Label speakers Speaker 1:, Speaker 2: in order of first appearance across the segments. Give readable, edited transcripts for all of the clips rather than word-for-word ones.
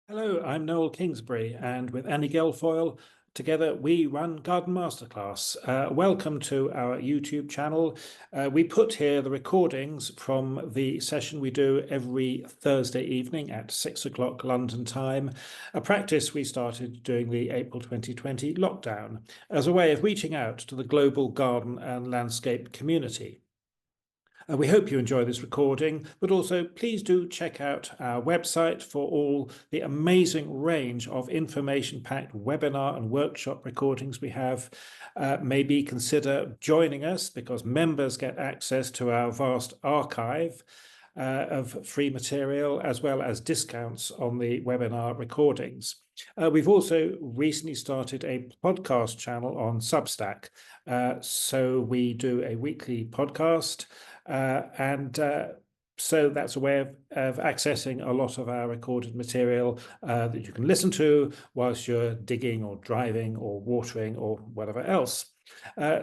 Speaker 1: Hello, I'm Noel Kingsbury, and with Annie Gelfoyle, together we run Garden Masterclass. Welcome to our YouTube channel. We put here the recordings from the session we do every Thursday evening at 6 o'clock London time, a practice we started during the April 2020 lockdown as a way of reaching out to the global garden and landscape community. We hope you enjoy this recording, but also please do check out our website for all the amazing range of information-packed webinar and workshop recordings we have. Maybe consider joining us because members get access to our vast archive of free material as well as discounts on the webinar recordings. We've also recently started a podcast channel on Substack. So we do a weekly podcast so that's a way of accessing a lot of our recorded material that you can listen to whilst you're digging or driving or watering or whatever else.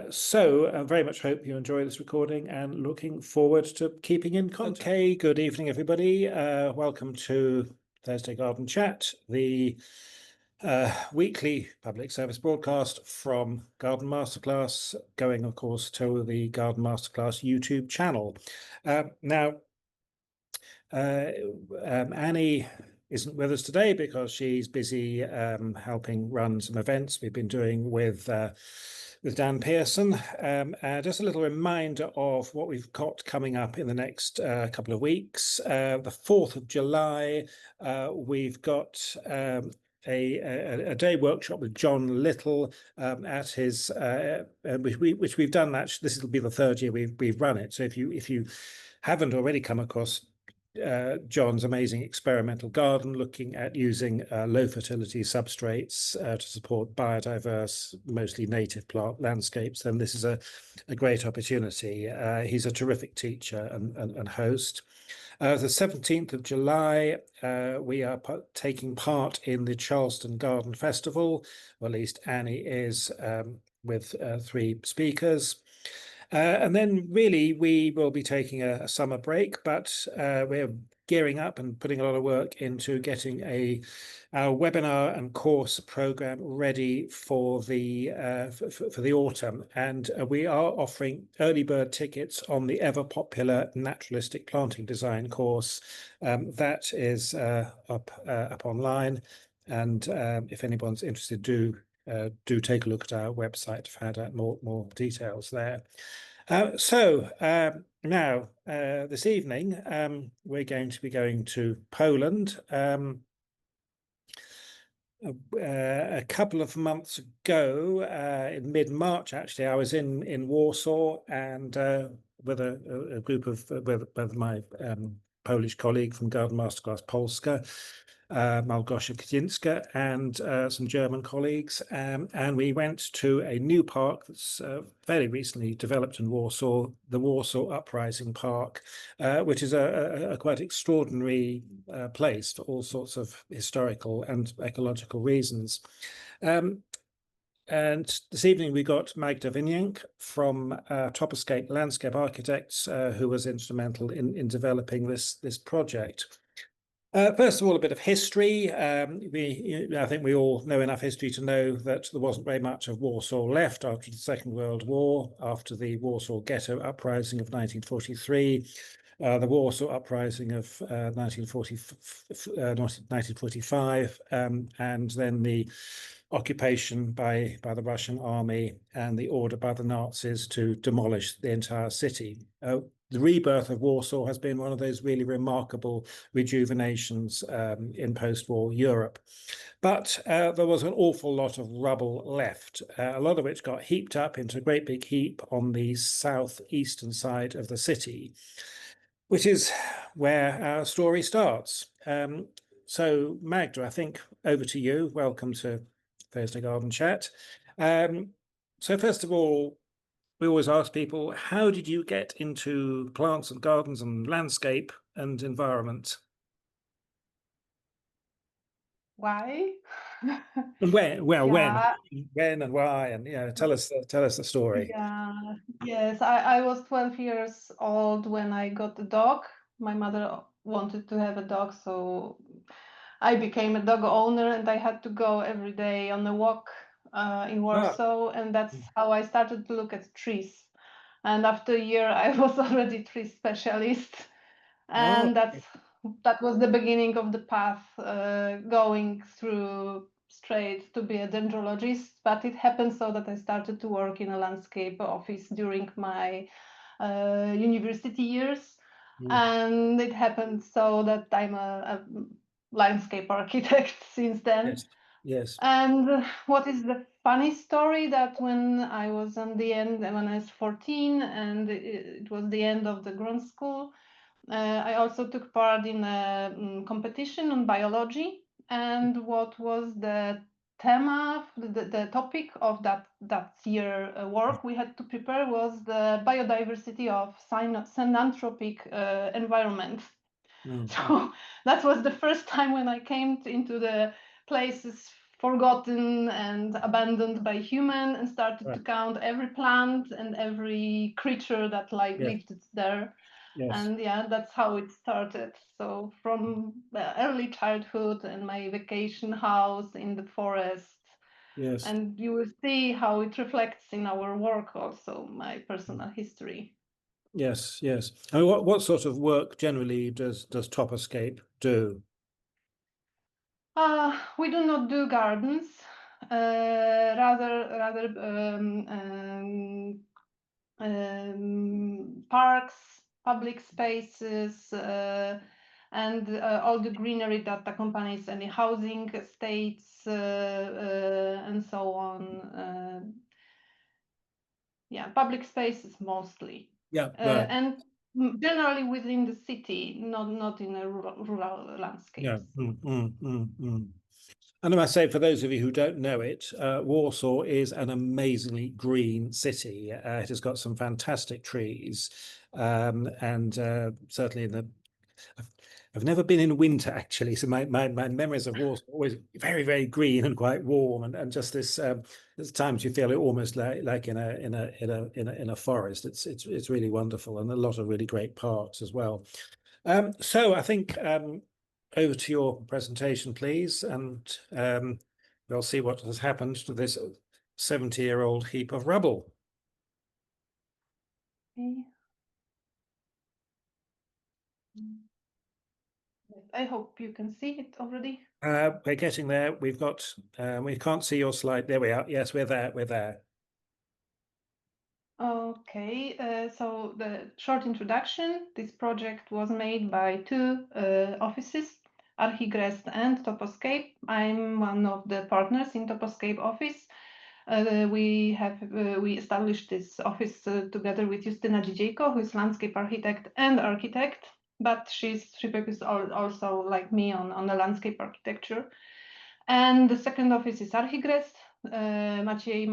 Speaker 1: So I very much hope you enjoy this recording and looking forward to keeping in contact. Okay, good evening, everybody. Welcome to Thursday Garden Chat, the weekly public service broadcast from Garden Masterclass, going, of course, to the Garden Masterclass YouTube channel. Annie isn't with us today because she's busy helping run some events we've been doing with Dan Pearson. Just a little reminder of what we've got coming up in the next couple of weeks. The 4th of July, we've got a day workshop with John Little at his which we've done. Actually, this will be the third year we've run it. So if you haven't already come across John's amazing experimental garden, looking at using low fertility substrates to support biodiverse, mostly native plant landscapes, then this is a great opportunity. He's a terrific teacher and host. The 17th of July, we are taking part in the Charleston Garden Festival, or at least Annie is, with 3 speakers. And then really we will be taking a summer break, but we're gearing up and putting a lot of work into getting our webinar and course program ready for the autumn. And we are offering early bird tickets on the ever popular naturalistic planting design course. That is up online. And if anyone's interested, do take a look at our website to find out more details there. Now, this evening, we're going to be going to Poland. A couple of months ago, in mid-March, actually, I was in Warsaw and with a group of with my Polish colleague from Garden Masterclass Polska, Małgosia Kaczynska, and some German colleagues, and we went to a new park that's fairly recently developed in Warsaw, the Warsaw Uprising Park, which is a quite extraordinary place for all sorts of historical and ecological reasons. And this evening we got Magda Vinyank from Toposcape Landscape Architects, who was instrumental in developing this project. First of all, a bit of history. I think we all know enough history to know that there wasn't very much of Warsaw left after the Second World War, after the Warsaw Ghetto Uprising of 1943, the Warsaw Uprising of 1945, and then the occupation by the Russian army and the order by the Nazis to demolish the entire city. The rebirth of Warsaw has been one of those really remarkable rejuvenations in post-war Europe. But there was an awful lot of rubble left, a lot of which got heaped up into a great big heap on the southeastern side of the city, which is where our story starts. So Magda, I think over to you. Welcome to Thursday Garden Chat. So first of all, we always ask people, how did you get into plants and gardens and landscape and environment?
Speaker 2: Why?
Speaker 1: And when? Well,
Speaker 2: Yeah,
Speaker 1: when and why? And tell us the story.
Speaker 2: yeah, yes. I was 12 years old when I got the dog. My mother wanted to have a dog, so I became a dog owner, and I had to go every day on a walk in Warsaw, and that's how I started to look at trees. And after a year, I was already tree specialist, and that was the beginning of the path going through straight to be a dendrologist. But it happened so that I started to work in a landscape office during my university years, and it happened so that I'm a landscape architect since then.
Speaker 1: Yes. Yes.
Speaker 2: And what is the funny story that when I was on the end, when I was 14, and it was the end of the grade school, I also took part in a competition on biology. And what was the thema, the topic of that year work we had to prepare was the biodiversity of synanthropic environment. So that was the first time when I came into the places forgotten and abandoned by human and started to count every plant and every creature that lived there.
Speaker 1: Yes.
Speaker 2: And yeah, that's how it started. So from early childhood and my vacation house in the forest.
Speaker 1: Yes.
Speaker 2: And you will see how it reflects in our work also, my personal history.
Speaker 1: Yes, yes. I mean, what sort of work generally does Toposcape do?
Speaker 2: We do not do gardens. Rather parks, public spaces, and all the greenery that accompanies any housing estates, and so on. Yeah, public spaces mostly.
Speaker 1: Yeah, right.
Speaker 2: And generally within the city, not in a rural landscapes.
Speaker 1: Yeah. And I must say, for those of you who don't know it, Warsaw is an amazingly green city. It has got some fantastic trees, and certainly in the. I've never been in winter actually, so my memories of Warsaw are always very, very green and quite warm, and just this. There's times you feel it almost like in a forest. It's really wonderful, and a lot of really great parks as well. So I think over to your presentation, please, and we'll see what has happened to this 70-year-old heap of rubble.
Speaker 2: Okay. I hope you can see it already.
Speaker 1: We're getting there. We've got, we can't see your slide. There we are. Yes, we're there. We're there.
Speaker 2: Okay, so the short introduction. This project was made by two offices, Archigrest and Toposcape. I'm one of the partners in Toposcape office. We established this office together with Justyna Dzidziejko, who is landscape architect, but she focuses also like me on the landscape architecture. And the second office is Archigrest, Maciej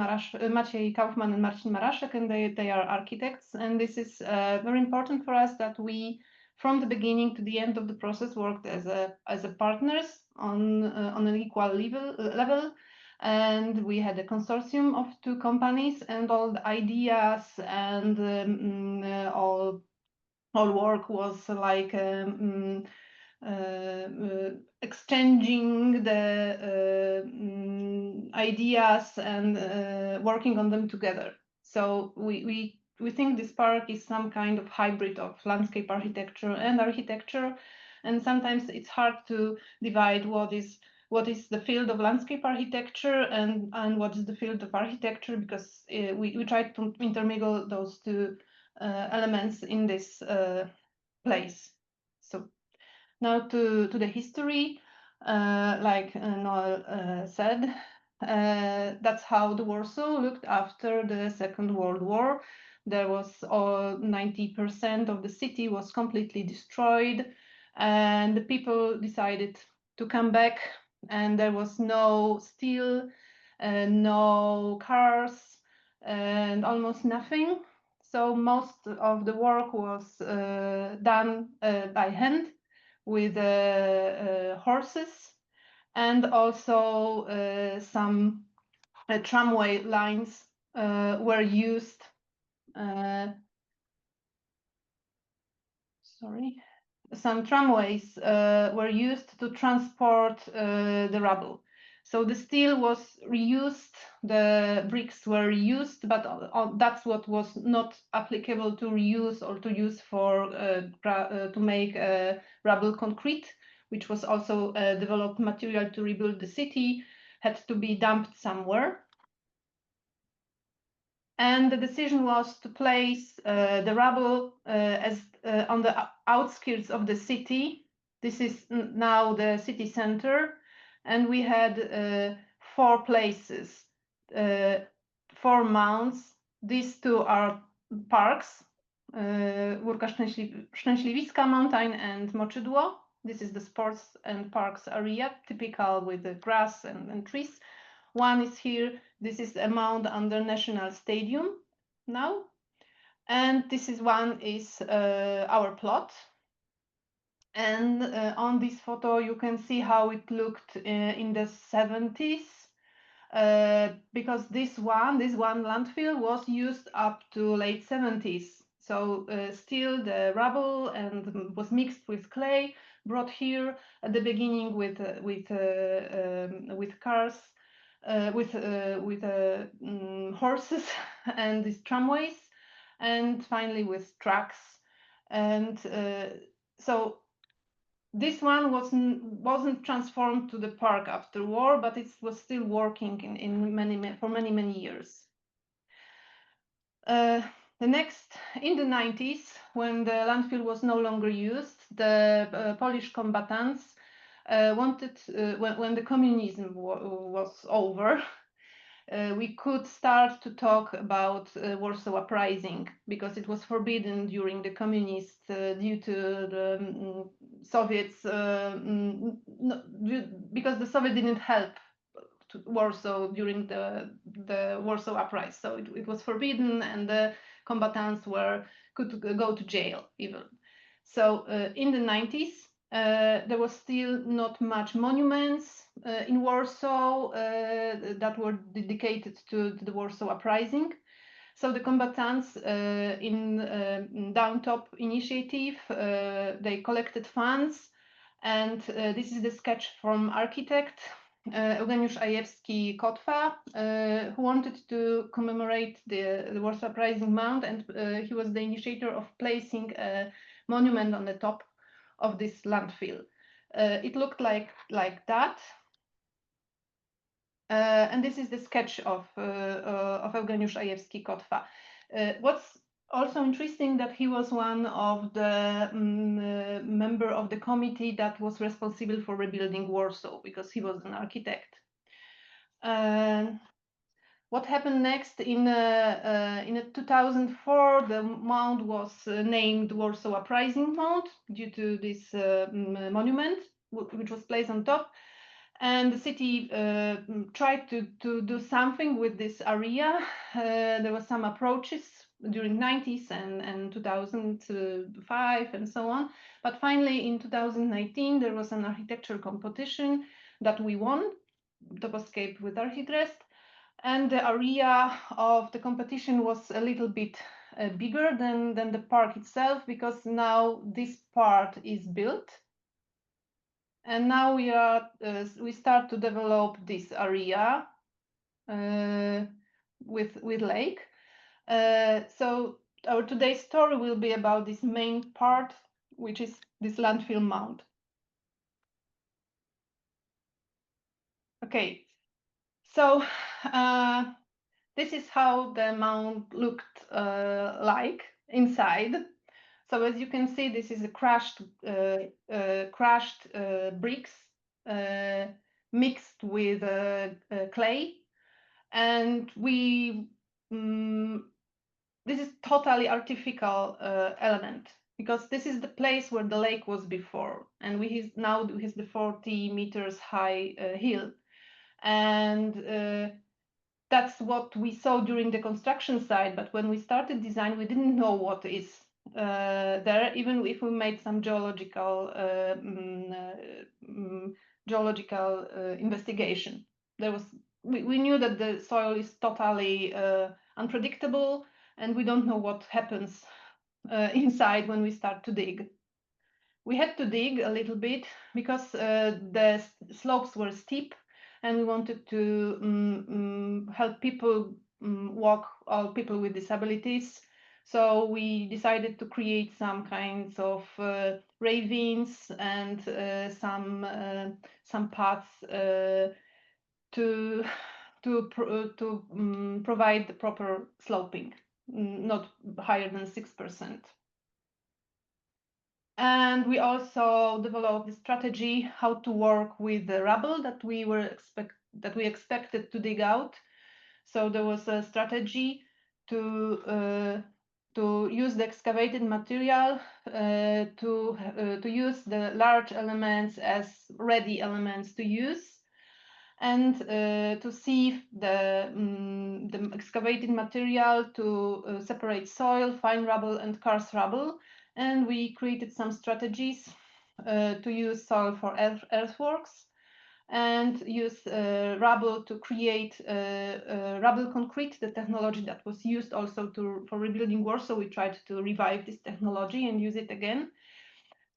Speaker 2: Kaufman and Marcin Maraszek, and they are architects. And this is very important for us that we, from the beginning to the end of the process, worked as a partners on an equal level. And we had a consortium of two companies, and all the ideas and all work was like exchanging the ideas and working on them together. So we think this park is some kind of hybrid of landscape architecture and architecture, and sometimes it's hard to divide what is the field of landscape architecture and what is the field of architecture, because we try to intermingle those two elements in this place. So now to the history, like Noel said, that's how the Warsaw looked after the Second World War. There was 90% of the city was completely destroyed, and the people decided to come back, and there was no steel, no cars, and almost nothing. So most of the work was done by hand with horses, and also some tramway lines were used. Sorry. some tramways were used to transport the rubble. So the steel was reused, the bricks were reused, but that's what was not applicable to reuse or to use for to make rubble concrete, which was also developed material to rebuild the city, had to be dumped somewhere. And the decision was to place the rubble as on the outskirts of the city. This is now the city center, and we had 4 places, 4 mounds. These 2 are parks, Górka Szczęśliwiska mountain and Moczydło. This is the sports and parks area, typical with the grass and trees. One is here. This is a mound under National Stadium now. And this is one is our plot. And on this photo, you can see how it looked in the 70s. Because this one landfill was used up to late 70s. So still the rubble and was mixed with clay, brought here at the beginning with cars, with horses and these tramways, and finally with trucks. And so this one wasn't transformed to the park after war, but it was still working for many years. The next, in the 90s, when the landfill was no longer used, the Polish combatants wanted, when the communism was over, we could start to talk about Warsaw Uprising, because it was forbidden during the communists due to the Soviets, because the Soviets didn't help to Warsaw during the Warsaw Uprising. So it was forbidden, and the combatants could go to jail even. So in the 90s, there was still not much monuments in Warsaw that were dedicated to the Warsaw Uprising. So the combatants in Downtop initiative, they collected funds, and this is the sketch from architect Eugeniusz Ajewski-Kotwa, who wanted to commemorate the Warsaw Uprising Mound, and he was the initiator of placing a monument on the top of this landfill. It looked like that. And this is the sketch of Eugeniusz Ajewski-Kotwa. What's also interesting that he was one of the member of the committee that was responsible for rebuilding Warsaw, because he was an architect. What happened next? In 2004, the mound was named Warsaw Uprising Mound due to this monument, which was placed on top. And the city tried to do something with this area. There were some approaches during 90s and 2005 and so on. But finally, in 2019, there was an architecture competition that we won, Toposcape with Archigrest. And the area of the competition was a little bit bigger than the park itself, because now this part is built. And now we start to develop this area with lake. So our today's story will be about this main part, which is this landfill mound. Okay, so this is how the mound looked like inside. So as you can see, this is a crushed bricks mixed with clay, and this is totally artificial element, because this is the place where the lake was before, and now has the 40 meters high hill, and that's what we saw during the construction site. But when we started design, we didn't know what is there, even if we made some geological investigation. We knew that the soil is totally unpredictable, and we don't know what happens inside when we start to dig. we had to dig a little bit because the slopes were steep, and we wanted to help people walk, all people with disabilities. So we decided to create some kinds of ravines and some paths to provide the proper sloping, not higher than 6%. And we also developed a strategy how to work with the rubble that we expected to dig out. So there was a strategy to use the excavated material, to use the large elements as ready elements to use, and to sieve the excavated material to separate soil, fine rubble, and coarse rubble. And we created some strategies to use soil for earthworks, and use rubble to create rubble concrete, the technology that was used also for rebuilding Warsaw. We tried to revive this technology and use it again,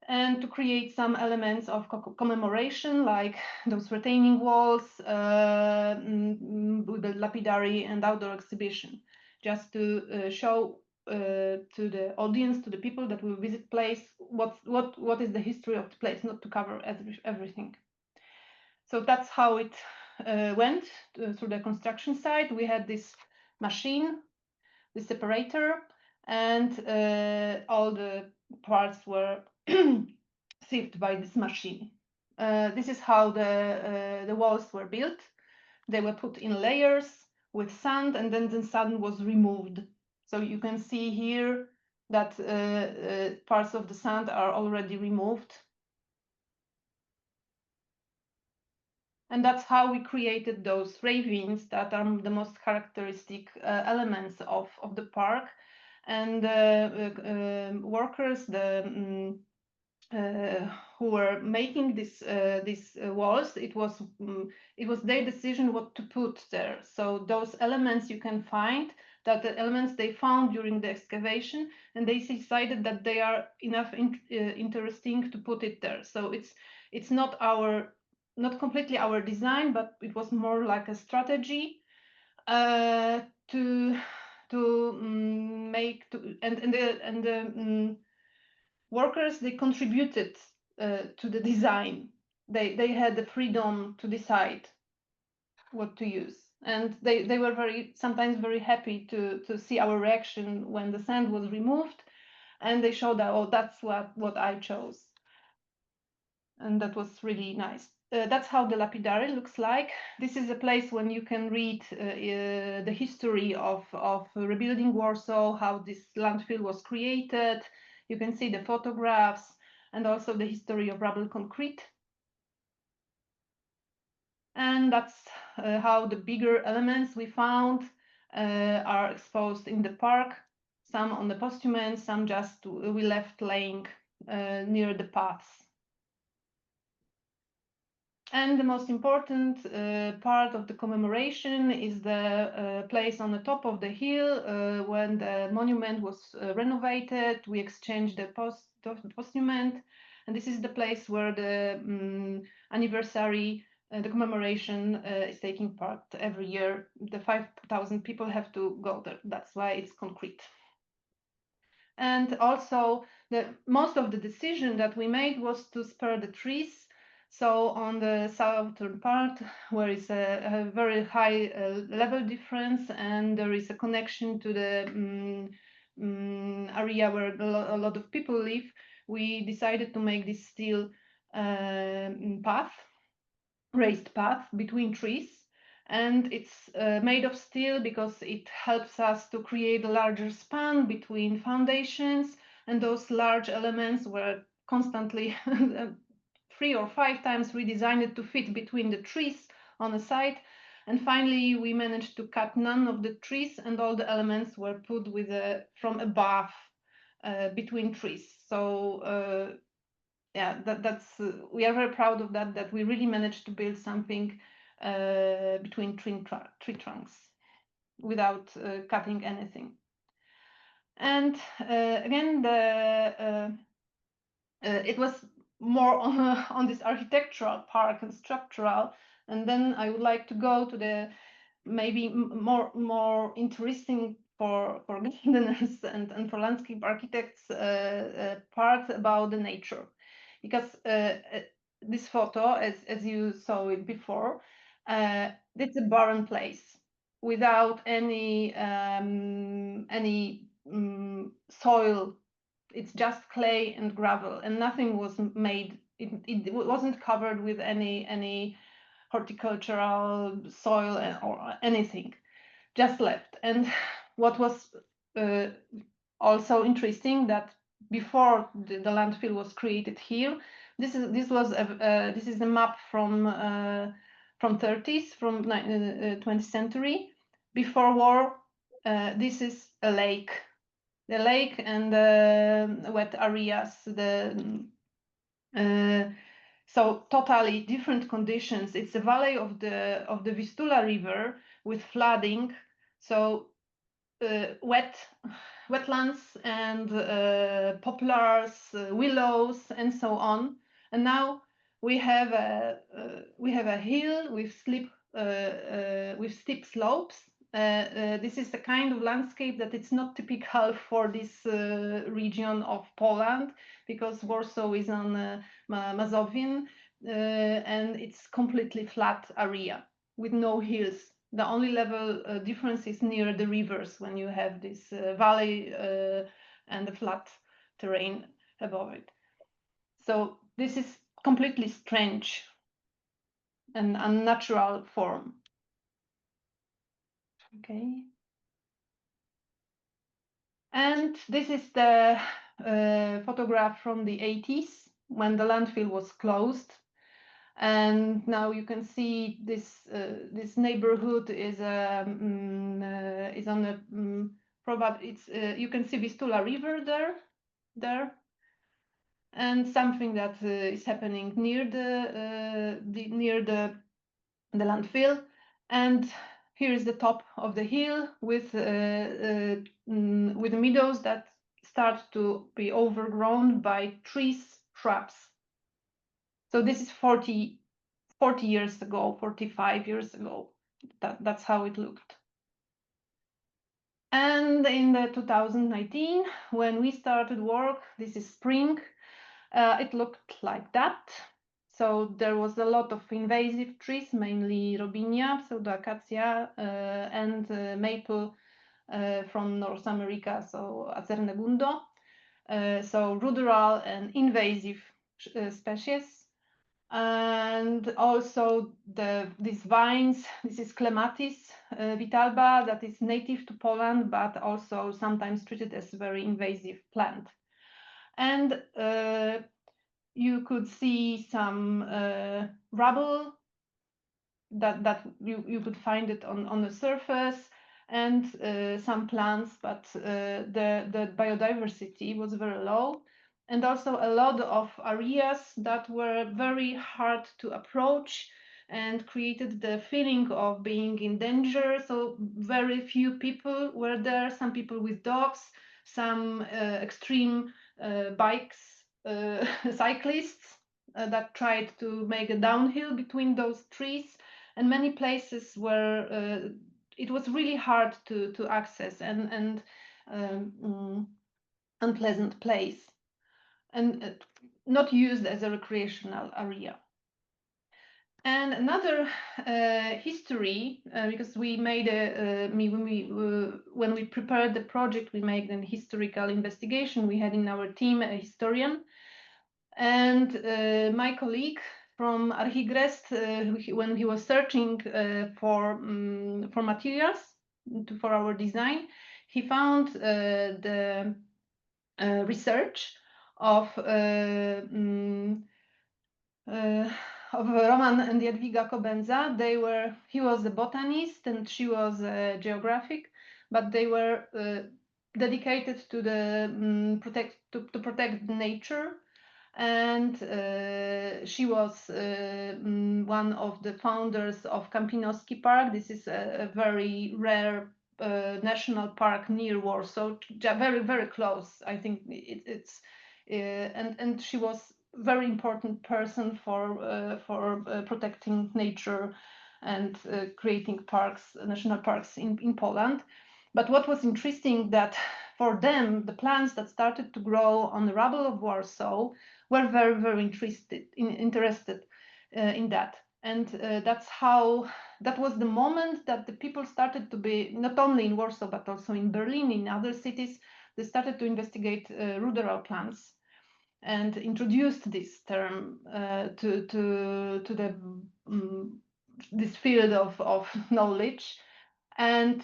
Speaker 2: and to create some elements of commemoration, like those retaining walls with the lapidary and outdoor exhibition, just to show to the audience, to the people that will visit place, what is the history of the place, not to cover everything. So that's how it went through the construction site. We had this machine, the separator, and all the parts were sieved by this machine. This is how the walls were built. They were put in layers with sand, and then the sand was removed. So you can see here that parts of the sand are already removed. And that's how we created those ravines that are the most characteristic elements of the park. And workers, who were making these walls, it was their decision what to put there. So those elements you can find, that the elements they found during the excavation, and they decided that they are enough interesting to put it there. So it's not completely our design, but it was more like a strategy to make the workers, they contributed to the design. They had the freedom to decide what to use, and they were sometimes very happy to see our reaction when the sand was removed, and they showed that, oh, that's what I chose, and that was really nice. That's how the lapidary looks like. This is a place when you can read the history of rebuilding Warsaw, how this landfill was created. You can see the photographs and also the history of rubble concrete. And that's how the bigger elements we found are exposed in the park. Some on the postament, some just we left laying near the paths. And the most important part of the commemoration is the place on the top of the hill. When the monument was renovated, we exchanged the postament, and this is the place where the anniversary, the commemoration is taking part every year. The 5,000 people have to go there. That's why it's concrete. And also, most of the decision that we made was to spare the trees. So on the southern part, where is a very high level difference, and there is a connection to the area where a lot of people live, we decided to make this steel raised path between trees. And it's made of steel because it helps us to create a larger span between foundations, and those large elements were constantly 3 or 5 times redesigned to fit between the trees on the site. And finally, we managed to cut none of the trees, and all the elements were put from above between trees. So yeah, that's we are very proud of that we really managed to build something between tree trunks without cutting anything. And again, it was more on this architectural part and structural. And then I would like to go to the maybe more interesting for gardeners and for landscape architects part about the nature, because this photo, as you saw it before, it's a barren place without any soil. It's just clay and gravel, and nothing was made. It wasn't covered with any horticultural soil or anything, just left. And what was also interesting, that before the landfill was created here, this is a map from 30s, from 20th century. Before war, this is a lake. The lake and the wet areas, so totally different conditions. It's a valley of the Vistula River with flooding, so wetlands and poplars, willows, and so on. And now we have a hill with steep slopes. This is the kind of landscape that it's not typical for this region of Poland, because Warsaw is on Mazovian, and it's completely flat area with no hills. The only level difference is near the rivers, when you have this valley and the flat terrain above it. So this is completely strange and unnatural form. Okay. And this is the photograph from the 80s, when the landfill was closed. And now you can see this neighborhood is on a probably it's you can see Vistula River there, and something that is happening near the landfill. And here is the top of the hill with meadows that start to be overgrown by trees, shrubs. So this is 40 years ago, 45 years ago. That's how it looked. And in the 2019, when we started work, this is spring, it looked like that. So there was a lot of invasive trees, mainly robinia, pseudoacacia, and maple from North America, so Acernegundo. So ruderal and invasive species. And also these vines, this is Clematis vitalba, that is native to Poland, but also sometimes treated as a very invasive plant. And you could see some rubble that you could find it on the surface, and some plants, but the biodiversity was very low. And also a lot of areas that were very hard to approach and created the feeling of being in danger. So very few people were there, some people with dogs, some extreme bikes, cyclists that tried to make a downhill between those trees, and many places where it was really hard to access, and unpleasant place, and not used as a recreational area. And another history, because we made when we prepared the project, we made an historical investigation. We had in our team a historian, and my colleague from Archigrest, when he was searching for materials for our design, he found the research of Roman and Jadwiga Kobenza. He was a botanist and she was a geographic, but they were dedicated to to protect nature. And she was one of the founders of Kampinoski Park. This is a very rare national park near Warsaw, very, very close. I think it's and she was very important person for protecting nature and creating parks, national parks in Poland. But what was interesting that for them, the plants that started to grow on the rubble of Warsaw were very, very interested in that. And that was the moment that the people started to be, not only in Warsaw, but also in Berlin, in other cities, they started to investigate ruderal plants and introduced this term to the this field of knowledge. And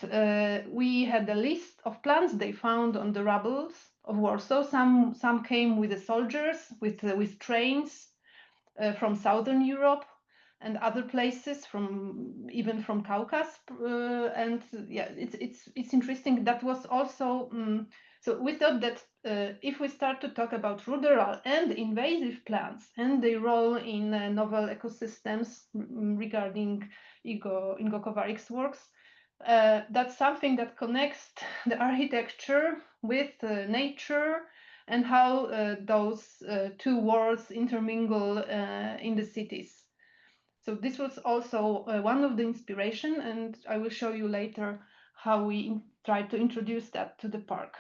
Speaker 2: we had a list of plants they found on the rubbles of Warsaw. Some came with the soldiers, with trains from Southern Europe and other places, even from Caucasus. And yeah, it's interesting. That was also so we thought that if we start to talk about ruderal and invasive plants and their role in novel ecosystems regarding Ingo Kowarik's works, that's something that connects the architecture with nature and how those two worlds intermingle in the cities. So this was also one of the inspiration, and I will show you later how we try to introduce that to the park.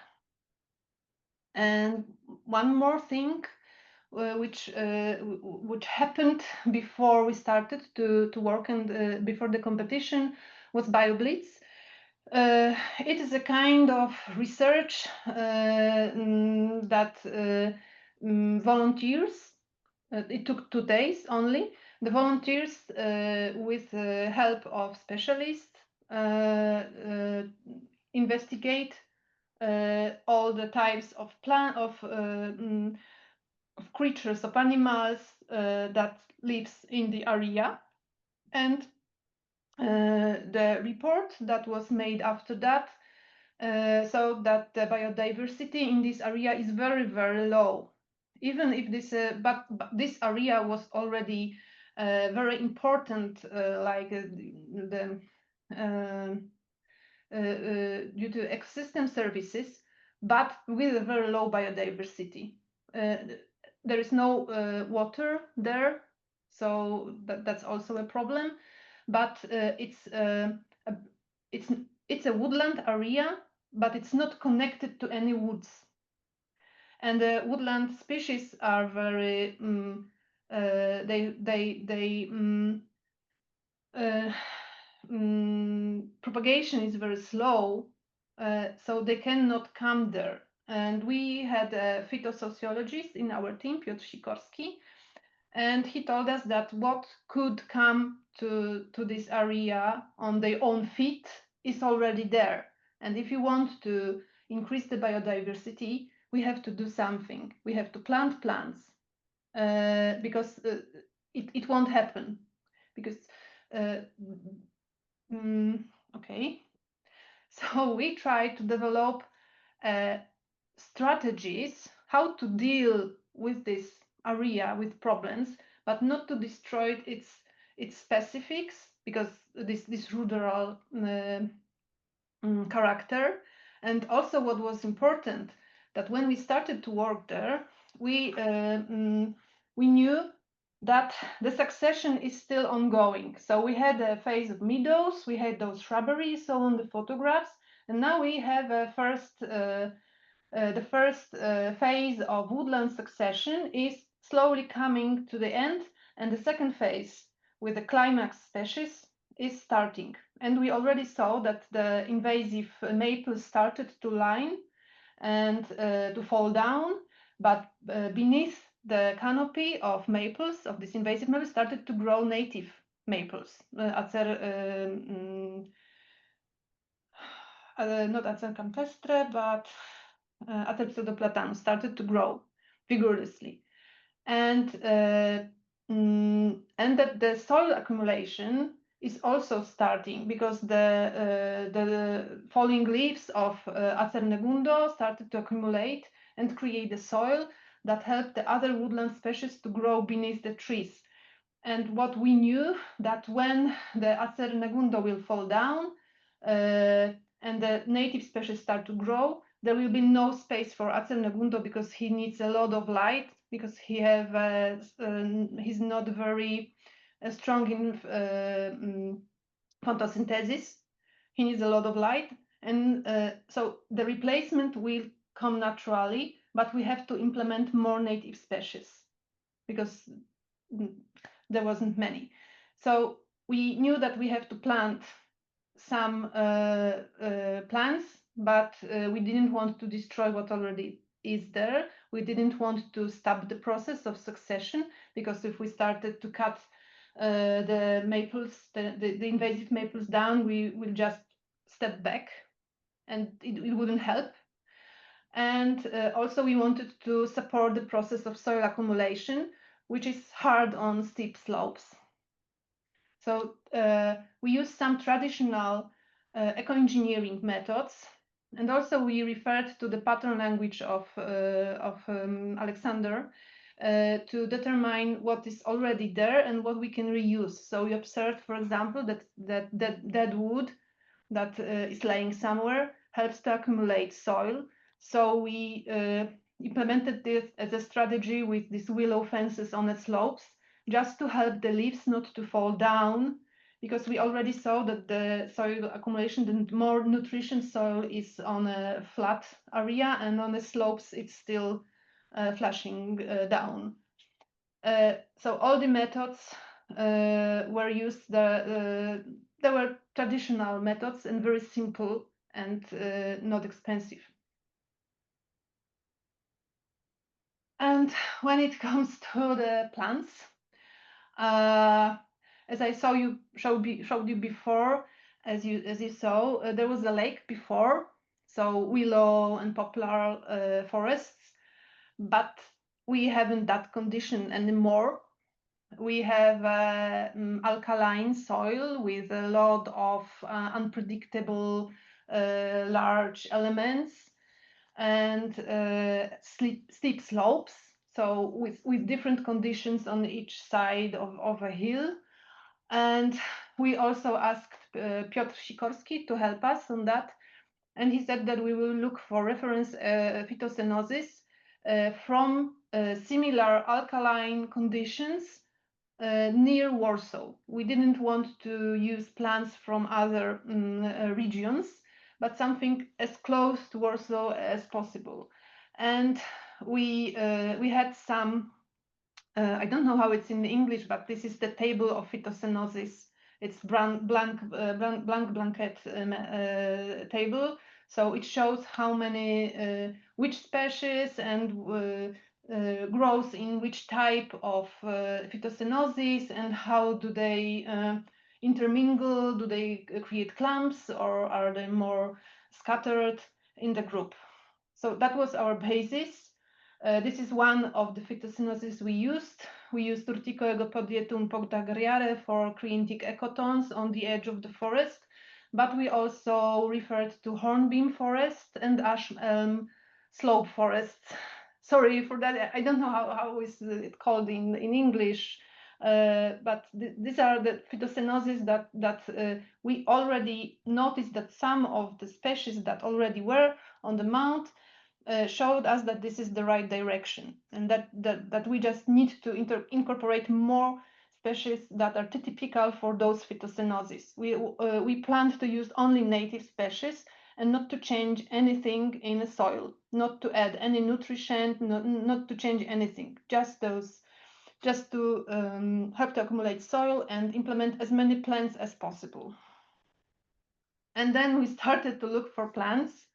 Speaker 2: And one more thing which happened before we started to work and before the competition was BioBlitz. It is a kind of research that volunteers, it took 2 days only. The volunteers, with the help of specialists, investigate all the types of of creatures, of animals that lives in the area. And the report that was made after that, so that the biodiversity in this area is very, very low. Even if this, but this area was already very important, like due to ecosystem services, but with a very low biodiversity. There is no water there, so that's also a problem. But it's a woodland area, but it's not connected to any woods. And the woodland species are very propagation is very slow, so they cannot come there. And we had a phytosociologist in our team, Piotr Sikorski, and he told us that what could come to this area on their own feet is already there. And if you want to increase the biodiversity, we have to do something. We have to plant plants, because it won't happen. Because okay, so we try to develop strategies how to deal with this area, with problems, but not to destroy its specifics, because this ruderal character. And also what was important, that when we started to work there, we knew that the succession is still ongoing. So we had a phase of meadows, we had those shrubberies, so on the photographs, and now we have a the first phase of woodland succession is slowly coming to the end, and the second phase with the climax species is starting. And we already saw that the invasive maples started to line and to fall down, but beneath the canopy of maples, of this invasive maples, started to grow native maples, not Acer campestre, but Acer pseudoplatanus started to grow vigorously. And that the soil accumulation is also starting, because the falling leaves of Acer negundo started to accumulate and create the soil that helped the other woodland species to grow beneath the trees. And what we knew, that when the Acer negundo will fall down and the native species start to grow, there will be no space for Acernegundo because he needs a lot of light, because he's not very strong in photosynthesis. He needs a lot of light, and so the replacement will come naturally, but we have to implement more native species because there wasn't many. So we knew that we have to plant some plants, but we didn't want to destroy what already is there. We didn't want to stop the process of succession, because if we started to cut the maples, the invasive maples down, we will just step back and it wouldn't help. And also we wanted to support the process of soil accumulation, which is hard on steep slopes. So we use some traditional eco-engineering methods, and also we referred to the pattern language of Alexander to determine what is already there and what we can reuse. So we observed, for example, that dead wood that is laying somewhere helps to accumulate soil. So we implemented this as a strategy with these willow fences on the slopes, just to help the leaves not to fall down, because we already saw that the soil accumulation, the more nutrition soil is on a flat area, and on the slopes it's still flashing down. So all the methods were used. There were traditional methods and very simple and not expensive. And when it comes to the plants, as I showed you before, as you saw, there was a lake before, so willow and poplar forests, but we haven't that condition anymore. We have alkaline soil with a lot of unpredictable large elements and steep slopes, so with different conditions on each side of a hill. And we also asked Piotr Sikorski to help us on that, and he said that we will look for reference phytocyanosis from similar alkaline conditions near Warsaw. We didn't want to use plants from other regions, but something as close to Warsaw as possible. And we had some, I don't know how it's in English, but this is the table of phytocyanosis. It's blanket table. So it shows how many, which species and grows in which type of phytocyanosis, and how do they intermingle, do they create clumps, or are they more scattered in the group. So that was our basis. This is one of the phytocyanosis we used. We used Urticoegopodietum pogdagriare for creantic ecotones on the edge of the forest, but we also referred to hornbeam forest and ash elm slope forests. Sorry for that, I don't know how is it called in English, but these are the phytocyanosis that we already noticed that some of the species that already were on the mount showed us that this is the right direction, and that we just need to incorporate more species that are typical for those phytocyanosis. We planned to use only native species and not to change anything in the soil, not to add any nutrition, not to change anything, just to help to accumulate soil and implement as many plants as possible. And then we started to look for plants.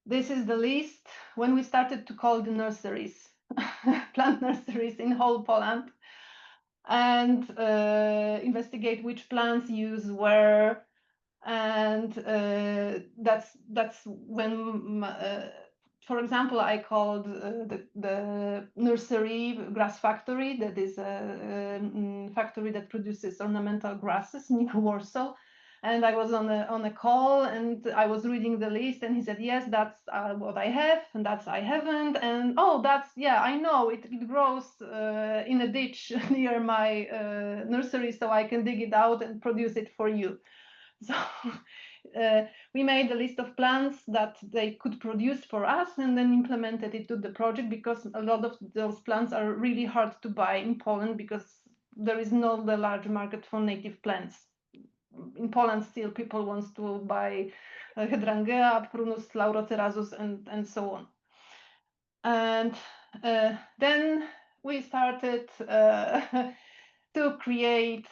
Speaker 2: This is the list when we started to call the nurseries, plant nurseries in whole Poland, and investigate which plants used where. And that's when, for example, I called the nursery Grass Factory. That is a factory that produces ornamental grasses near Warsaw. And I was on a call, and I was reading the list, and he said, yes, that's what I have, and that's I haven't, and oh, that's, yeah, I know, it grows in a ditch near my nursery, so I can dig it out and produce it for you. So we made a list of plants that they could produce for us and then implemented it to the project, because a lot of those plants are really hard to buy in Poland because there is not the large market for native plants. In Poland, still people want to buy hydrangea, prunus, laurocerasus, and so on. And then we started to create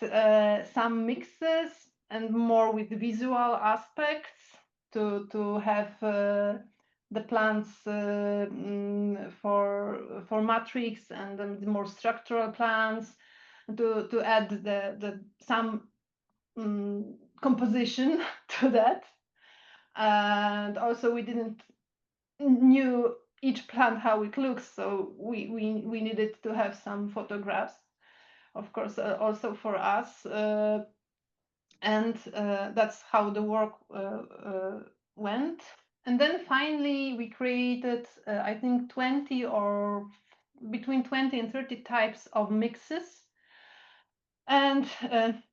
Speaker 2: some mixes and more with visual aspects to have the plants for matrix, and then the more structural plants to add the some composition to that. And also we didn't knew each plant how it looks, so we needed to have some photographs, of course, also for us, and that's how the work went. And then finally we created I think 20 or between 20 and 30 types of mixes. And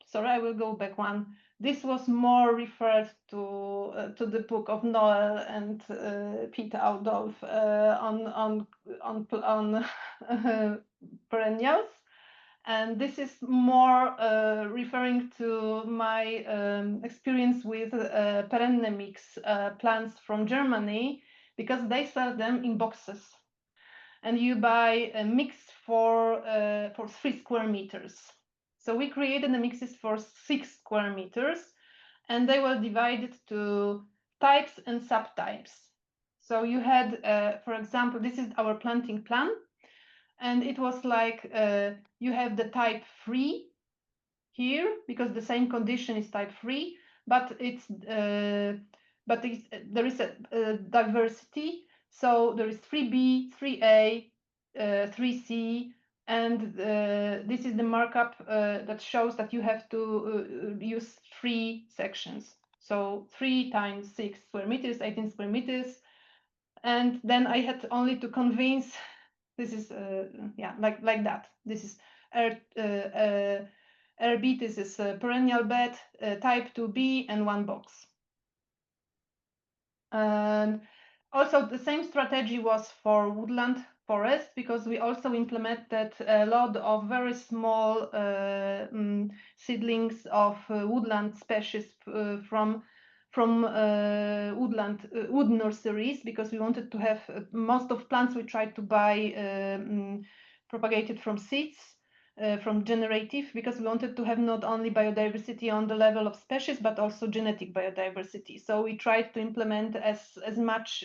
Speaker 2: sorry, I will go back one. This was more referred to the book of Noel and Peter Adolf on perennials, and this is more referring to my experience with perenne mix plants from Germany, because they sell them in boxes, and you buy a mix for 3 square meters. So we created the mixes for 6 square meters, and they were divided to types and subtypes. So you had, for example, this is our planting plan, and it was like you have the type 3 here, because the same condition is type 3, but there is a diversity. So there is 3B, 3A, 3C, and this is the markup that shows that you have to use 3 sections. So 3 times 6 square meters, 18 square meters. And then I had only to convince, this is, yeah, like that. This is RB, this is a perennial bed, type 2B, and 1 box. And also the same strategy was for woodland forest, because we also implemented a lot of very small seedlings of woodland species from wood nurseries, because we wanted to have most of plants we tried to buy propagated from seeds, from generative, because we wanted to have not only biodiversity on the level of species, but also genetic biodiversity. So we tried to implement as much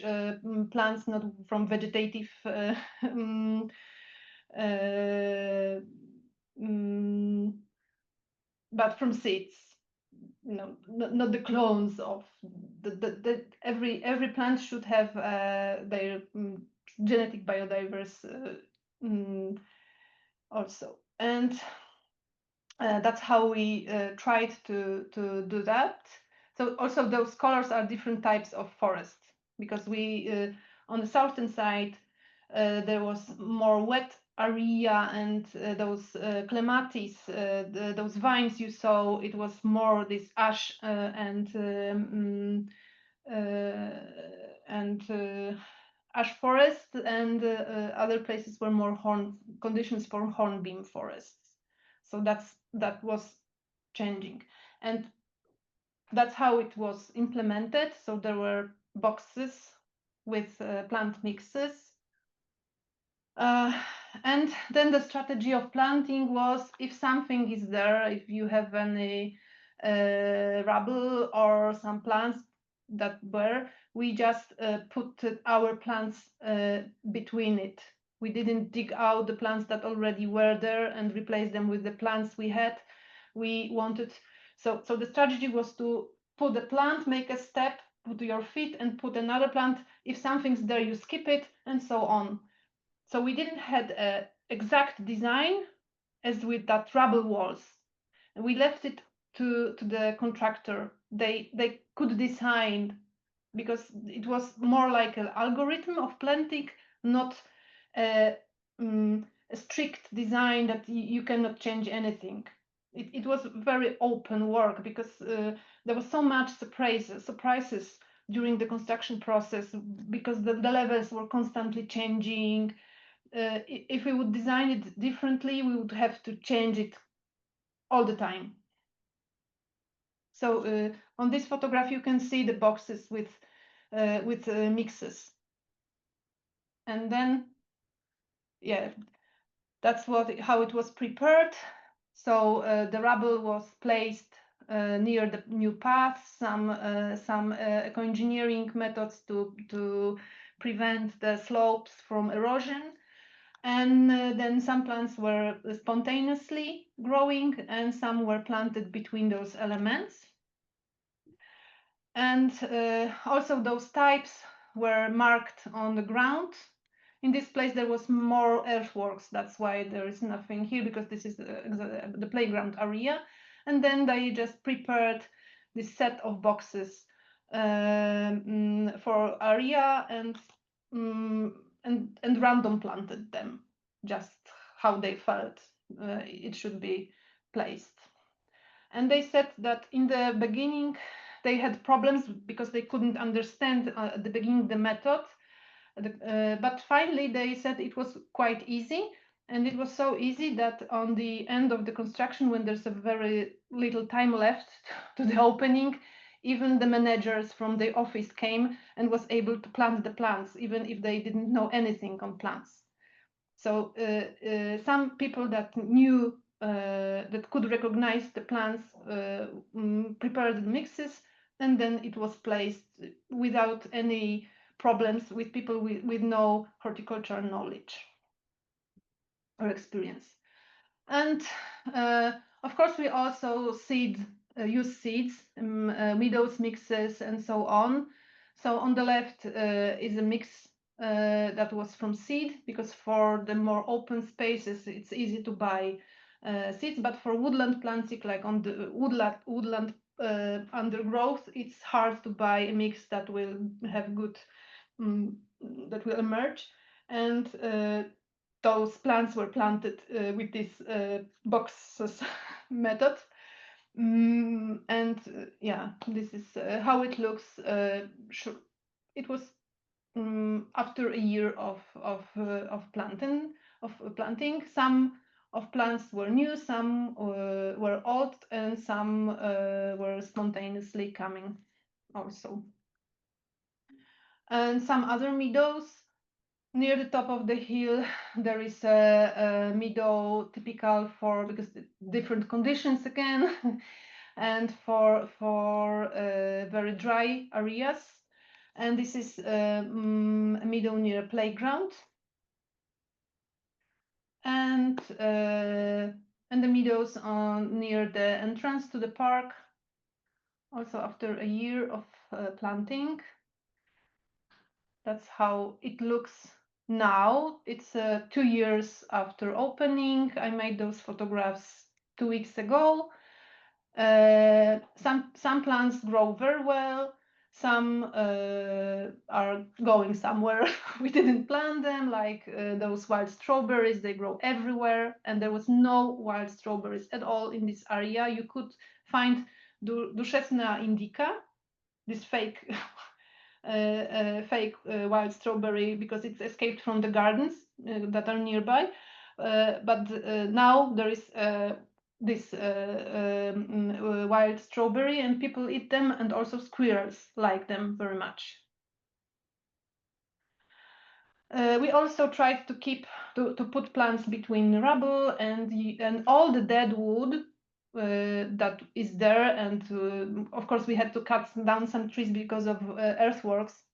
Speaker 2: plants not from vegetative but from seeds. Not the clones of every plant should have their genetic biodiverse also. And that's how we tried to do that. So also those colors are different types of forests, because we on the southern side there was more wet area, and those clematis, those vines you saw, it was more this ash and ash forest, and other places were more conditions for hornbeam forests. So that was changing, and that's how it was implemented. So there were boxes with plant mixes, and then the strategy of planting was, if something is there, if you have any rubble or some plants that were, we just put our plants between it. We didn't dig out the plants that already were there and replace them with the plants we had. We wanted, so the strategy was to put the plant, make a step, put your feet, and put another plant. If something's there, you skip it, and so on. So we didn't have an exact design as with that rubble walls. And we left it to the contractor. They could design, because it was more like an algorithm of planting, not a strict design that you cannot change anything. it was very open work because there was so much surprises during the construction process because the levels were constantly changing. If we would design it differently, we would have to change it all the time. So on this photograph, you can see the boxes with mixes. And then, yeah, that's how it was prepared. So the rubble was placed near the new path, some eco-engineering methods to prevent the slopes from erosion. And then some plants were spontaneously growing and some were planted between those elements. And also those types were marked on the ground. In this place there was more earthworks, that's why there is nothing here, because this is the playground area. And then they just prepared this set of boxes for area and random planted them, just how they felt it should be placed. And they said that in the beginning they had problems because they couldn't understand at the beginning the method. But finally they said it was quite easy. And it was so easy that on the end of the construction, when there's a very little time left to the opening, even the managers from the office came and was able to plant the plants, even if they didn't know anything on plants. So some people that knew, that could recognize the plants, prepared the mixes, and then it was placed without any problems with people with no horticultural knowledge or experience. And of course, we also use seeds, meadows mixes, and so on. So on the left is a mix that was from seed, because for the more open spaces, it's easy to buy seeds. But for woodland planting, like on the woodland undergrowth, it's hard to buy a mix that will have good, that will emerge. And those plants were planted with this boxes method. And yeah, this is how it looks. It was after a year of planting. Some of plants were new, some were old, and some were spontaneously coming also. And some other meadows. Near the top of the hill, there is a meadow typical for, because different conditions again, and for very dry areas. And this is a meadow near a playground. And the meadows near the entrance to the park, also after a year of planting. That's how it looks now. It's 2 years after opening. I made those photographs 2 weeks ago. Some plants grow very well. Some are going somewhere we didn't plant them, like those wild strawberries. They grow everywhere, and there was no wild strawberries at all in this area. You could find Duszewna indica, this fake wild strawberry, because it's escaped from the gardens that are nearby. But now there is this wild strawberry, and people eat them, and also squirrels like them very much. We also tried to put plants between rubble and all the dead wood that is there, and of course we had to cut down some trees because of earthworks,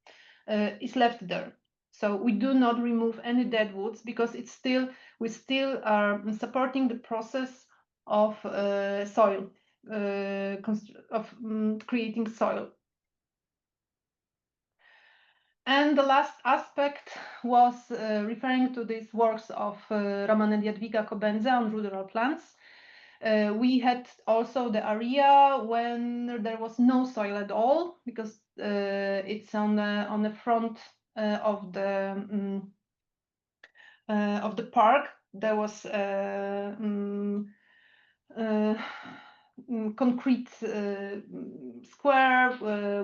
Speaker 2: is left there. So we do not remove any dead woods, because we still are supporting the process of soil, creating soil. And the last aspect was referring to these works of Roman and Jadwiga Kobędze on ruderal plants. We had also the area when there was no soil at all, because it's on the front of the park. There was concrete square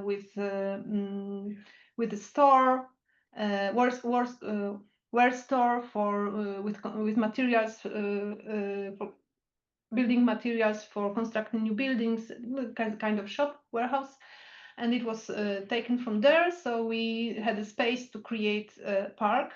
Speaker 2: with a store, ware store for with materials for building materials for constructing new buildings, kind of shop warehouse, and it was taken from there. So we had a space to create a park.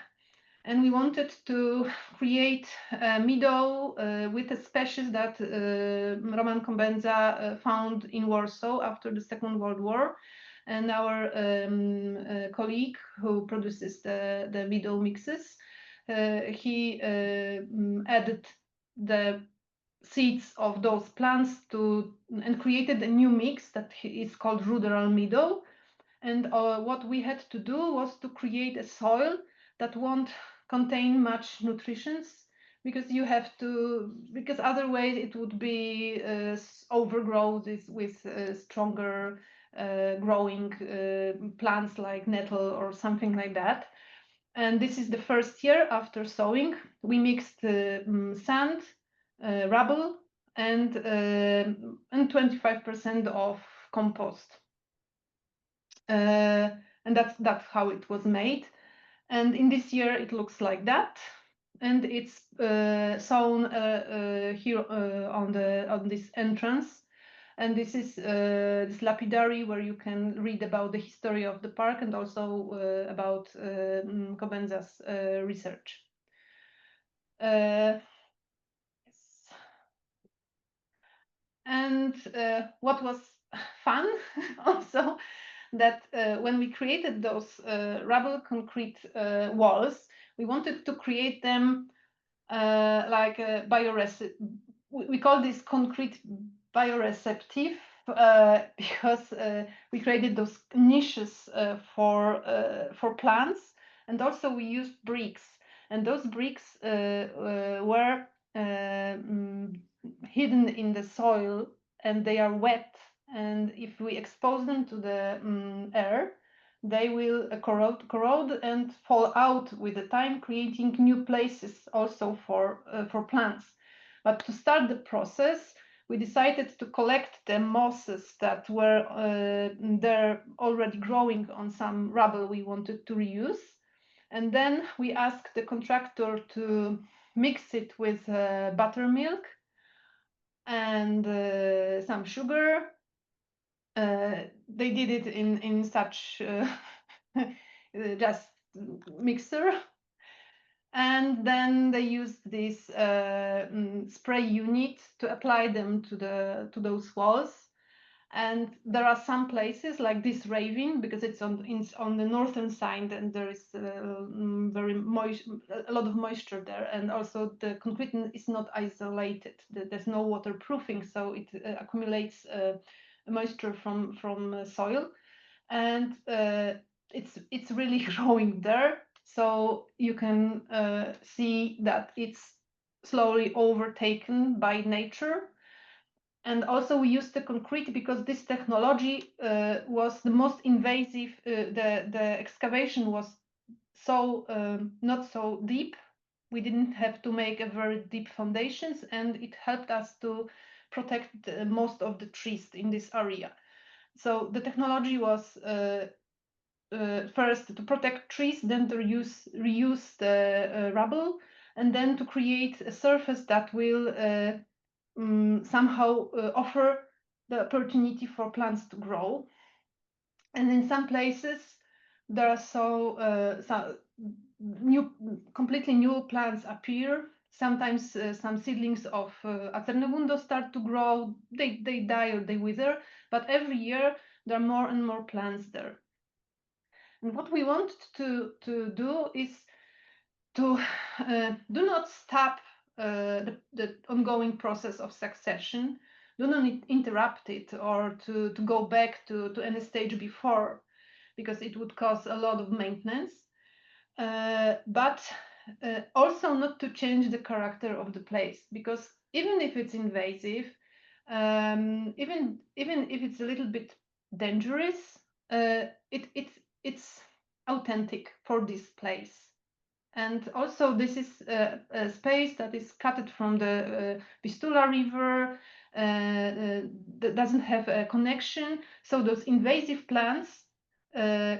Speaker 2: And we wanted to create a meadow with a species that Roman Kobenza found in Warsaw after the Second World War. And our colleague who produces the meadow mixes, he added the seeds of those plants and created a new mix that is called ruderal meadow. And what we had to do was to create a soil that won't contain much nutrition, because otherwise it would be overgrown with stronger growing plants like nettle or something like that. And this is the first year after sowing. We mixed sand, rubble, and 25% of compost. And that's how it was made. And in this year it looks like that, and it's sown here on this entrance. And this is this lapidary where you can read about the history of the park and also about Kobenza's research. Yes. And what was fun also, that when we created those rubble concrete walls, we wanted to create them like a bioreceptive. We call this concrete bioreceptive because we created those niches for plants, and also we used bricks, and those bricks were hidden in the soil, and they are wet, and if we expose them to the air, they will corrode and fall out with the time, creating new places also for plants. But to start the process, we decided to collect the mosses that were there already growing on some rubble we wanted to reuse. And then we asked the contractor to mix it with buttermilk and some sugar. They did it in such just mixer, and then they used this spray unit to apply them to those walls. And there are some places like this ravine, because it's on the northern side, and there is a lot of moisture there, and also the concrete is not isolated. There's no waterproofing, so it accumulates moisture from soil, and it's really growing there. So you can see that it's slowly overtaken by nature. And also we used the concrete because this technology was the most invasive. The excavation was so not so deep. We didn't have to make a very deep foundations, and it helped us to protect most of the trees in this area. So the technology was first to protect trees, then to reuse the rubble, and then to create a surface that will somehow offer the opportunity for plants to grow. And in some places there are some completely new plants appear. Sometimes some seedlings of Acernevundo start to grow. They die or they wither, but every year there are more and more plants there. And what we want to do is to do not stop the ongoing process of succession, do not interrupt it or to go back to any stage before, because it would cause a lot of maintenance, but also not to change the character of the place, because even if it's invasive, even if it's a little bit dangerous, it's authentic for this place. And also this is a space that is cut from the Vistula River, that doesn't have a connection. So those invasive plants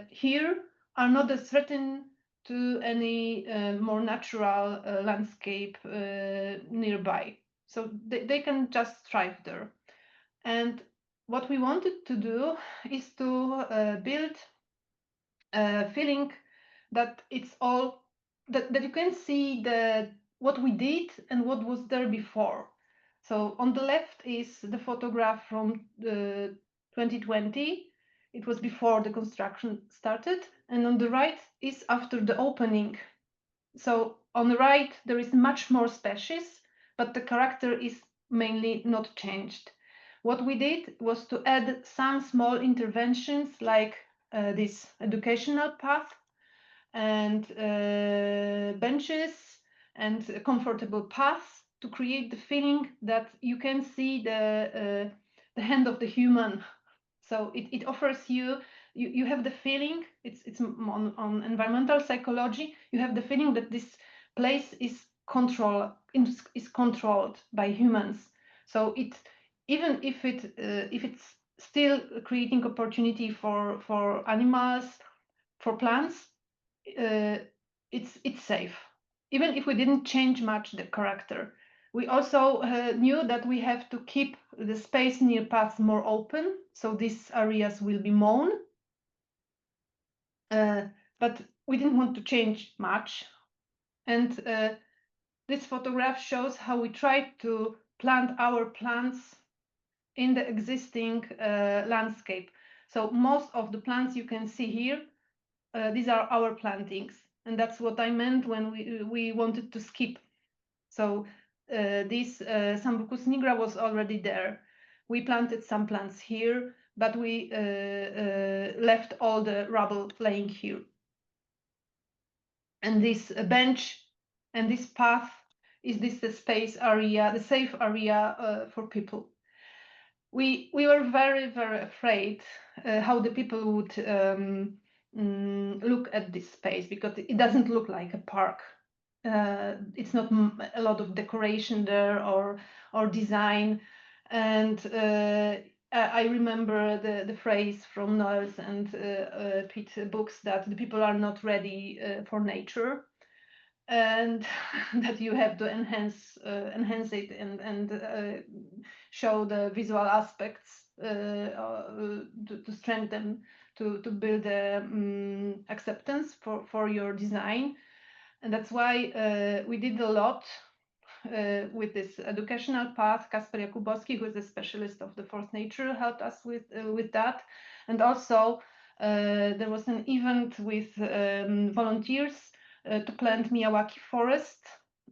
Speaker 2: here are not a threat to any more natural landscape nearby. So they can just thrive there. And what we wanted to do is to build a feeling that it's all that you can see what we did and what was there before. So on the left is the photograph from 2020. It was before the construction started, and on the right is after the opening. So on the right there is much more species, but the character is mainly not changed. What we did was to add some small interventions like this educational path and benches and comfortable paths to create the feeling that you can see the hand of the human. So it offers you have the feeling, it's on environmental psychology, you have the feeling that this place is controlled by humans. So even if it's still creating opportunity for animals, for plants, it's safe. Even if we didn't change much the character, we also knew that we have to keep the space near paths more open, so these areas will be mown. But we didn't want to change much. And this photograph shows how we tried to plant our plants in the existing landscape. So most of the plants you can see here, these are our plantings. And that's what I meant when we wanted to skip. So this Sambucus nigra was already there. We planted some plants here, but we left all the rubble laying here. And this bench and this path, is this the space area, the safe area for people? We were very, very afraid how the people would look at this space, because it doesn't look like a park. It's not a lot of decoration there or design. And I remember the phrase from Noels and Pete books that the people are not ready for nature, and that you have to enhance it and show the visual aspects to strengthen, to build acceptance for your design. And that's why we did a lot with this educational path. Kasper Jakubowski, who is a specialist of the forest nature, helped us with that. And also there was an event with volunteers to plant Miyawaki forest.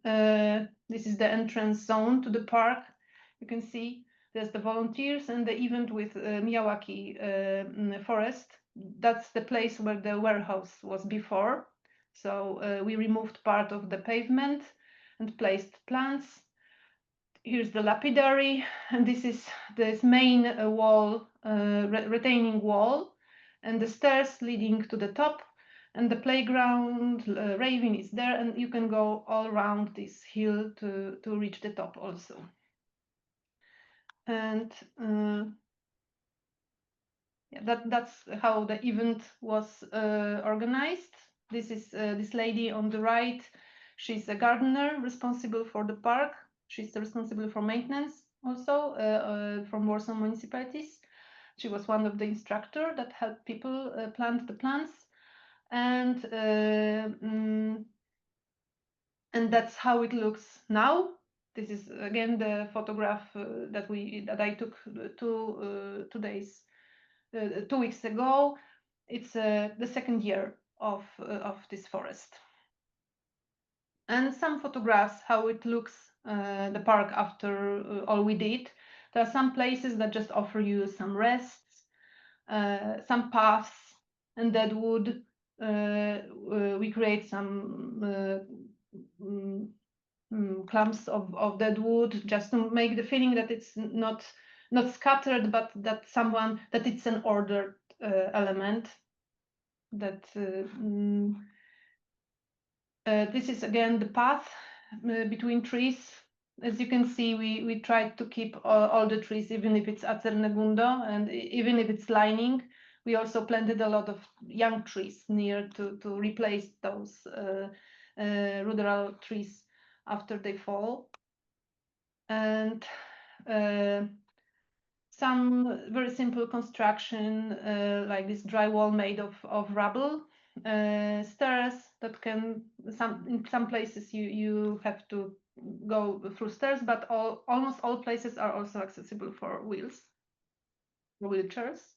Speaker 2: This is the entrance zone to the park. You can see there's the volunteers and the event with Miyawaki forest. That's the place where the warehouse was before. So we removed part of the pavement and placed plants. Here's the lapidary, and this is this main wall, retaining wall, and the stairs leading to the top, and the playground, ravine is there, and you can go all around this hill to reach the top also. And yeah, that's how the event was organized. This is this lady on the right. She's a gardener responsible for the park. She's responsible for maintenance also from Warsaw municipalities. She was one of the instructors that helped people plant the plants. And that's how it looks now. This is again the photograph that I took 2 weeks ago. It's the second year of this forest. And some photographs how it looks, the park after all we did. There are some places that just offer you some rests, some paths, and that would we create some clumps of dead wood, just to make the feeling that it's not scattered, but that it's an ordered element. That This is again the path between trees. As you can see, we tried to keep all the trees, even if it's Acernegundo and even if it's lining. We also planted a lot of young trees near to replace those ruderal trees after they fall. And some very simple construction, like this drywall made of rubble, stairs that can, in some places you have to go through stairs, but almost all places are also accessible for wheelchairs.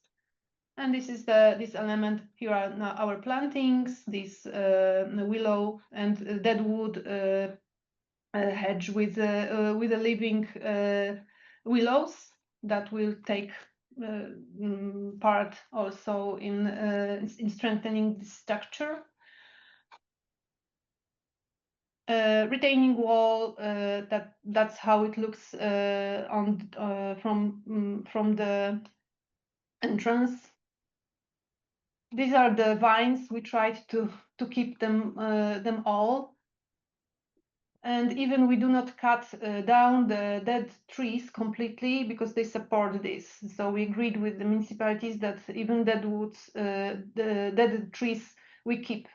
Speaker 2: And this is this element. Here are now our plantings, this willow and deadwood hedge with a living willows that will take part also in strengthening the structure. Retaining wall, that's how it looks from the entrance. These are the vines. We tried to keep them all. And even we do not cut down the dead trees completely because they support this. So we agreed with the municipalities that even dead woods, the dead trees we keep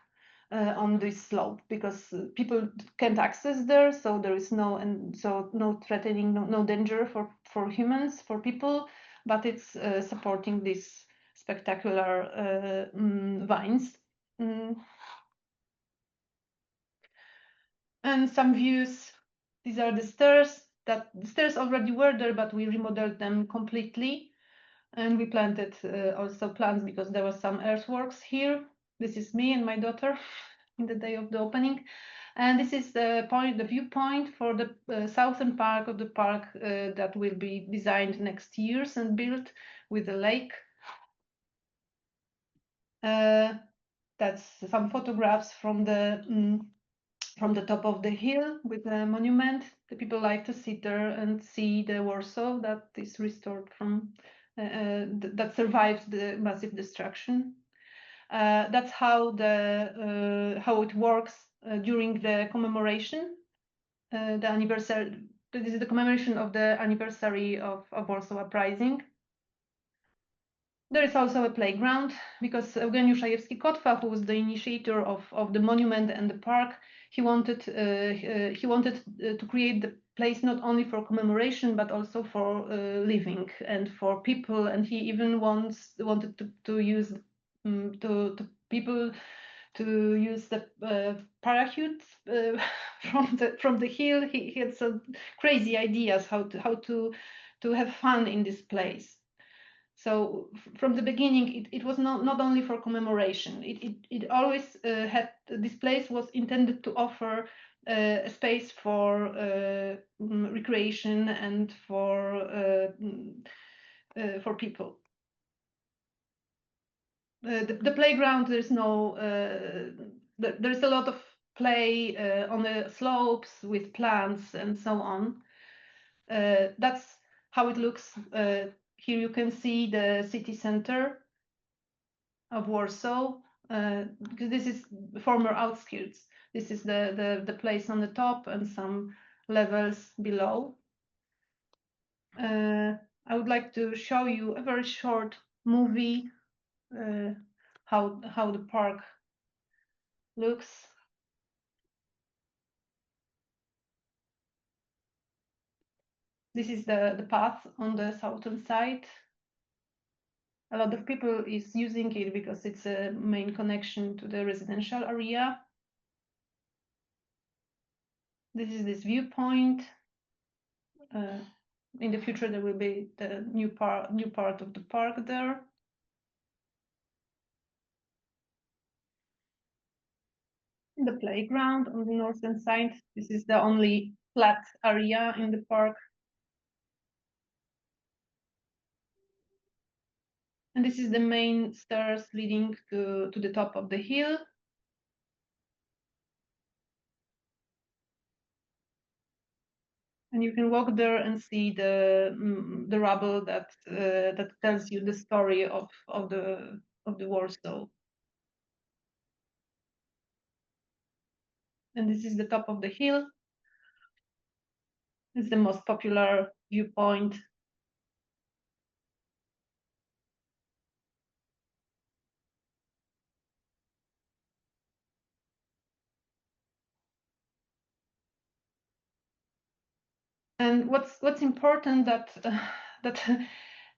Speaker 2: on this slope because people can't access there. So there is no threatening, no danger for humans, for people, but it's supporting these spectacular vines. And some views. These are the stairs. The stairs already were there, but we remodeled them completely. And we planted also plants because there was some earthworks here. This is me and my daughter in the day of the opening. And this is the viewpoint for the southern part of the park that will be designed next years and built with a lake. That's some photographs from the top of the hill with the monument. The people like to sit there and see the Warsaw that is restored from, that survived the massive destruction. That's how it works during the commemoration, the anniversary. This is the commemoration of the anniversary of Warsaw Uprising. There is also a playground because Eugeniusz Kotwa, who was the initiator of the monument and the park, he wanted to create the place not only for commemoration but also for living and for people. And he even wanted to use to people to use the parachutes from the hill. He had some crazy ideas how to have fun in this place. So from the beginning, it was not only for commemoration. It always had, this place was intended to offer a space for recreation and for people. The playground, there's no, there's a lot of play on the slopes with plants and so on. That's how it looks. Here you can see the city center of Warsaw, because this is the former outskirts. This is the place on the top and some levels below. I would like to show you a very short movie, how the park looks. This is the path on the southern side. A lot of people is using it because it's a main connection to the residential area. This is this viewpoint. In the future, there will be the new part of the park there. The playground on the northern side. This is the only flat area in the park. And this is the main stairs leading to the top of the hill. And you can walk there and see the rubble that tells you the story of the Warsaw. And this is the top of the hill. It's the most popular viewpoint. And what's important that that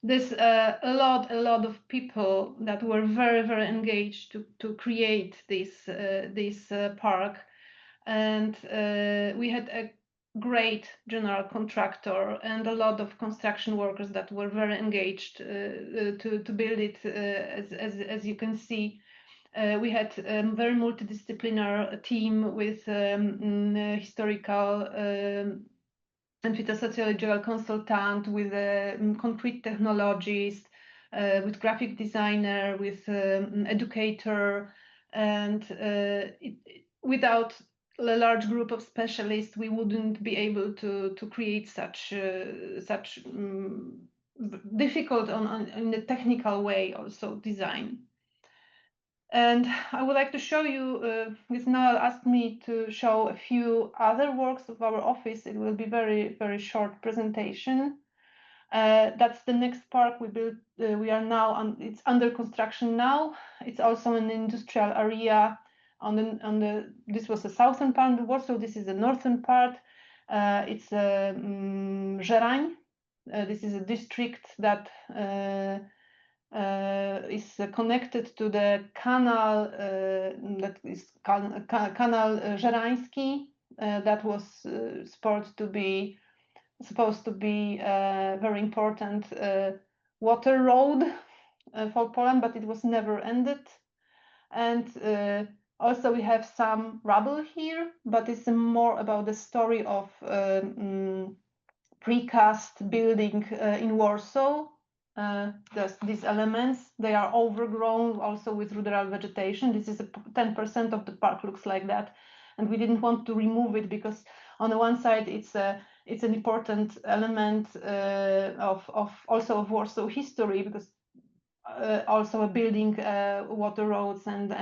Speaker 2: there's a lot of people that were very engaged to create this park, and we had a great general contractor and a lot of construction workers that were very engaged to build it. As you can see, we had a very multidisciplinary team with historical and phytosociological consultant, with a concrete technologist, with graphic designer, with educator, and without a large group of specialists, we wouldn't be able to create such difficult in the technical way also design. And I would like to show you, because Noel asked me to show a few other works of our office. It will be very short presentation. That's the next park we built. We are now it's under construction now. It's also an industrial area. This was the southern part of Warsaw. This is the northern part. It's Żerań. This is a district that is connected to the canal that is Canal Żerański, that was supposed to be a very important water road for Poland, but it was never ended. And also we have some rubble here, but it's more about the story of precast building in Warsaw. These elements, they are overgrown also with ruderal vegetation. This is 10% of the park looks like that, and we didn't want to remove it because on the one side it's an important element of Warsaw history, because also a building water roads and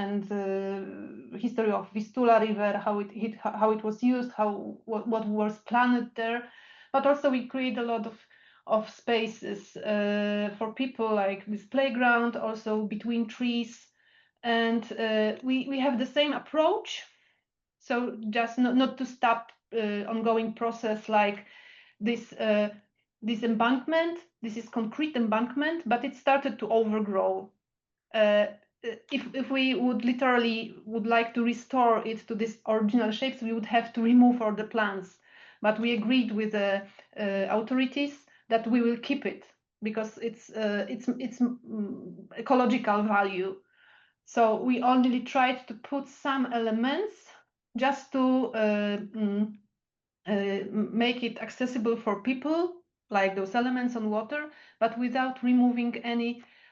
Speaker 2: history of Vistula River, how it was used, what was planted there, but also we create a lot of spaces for people, like this playground, also between trees, and we have the same approach. So just not to stop ongoing process like this embankment. This is concrete embankment, but it started to overgrow. If we would like to restore it to this original shapes, we would have to remove all the plants. But we agreed with the authorities that we will keep it because it's ecological value. So we only tried to put some elements just to make it accessible for people, like those elements on water, but without removing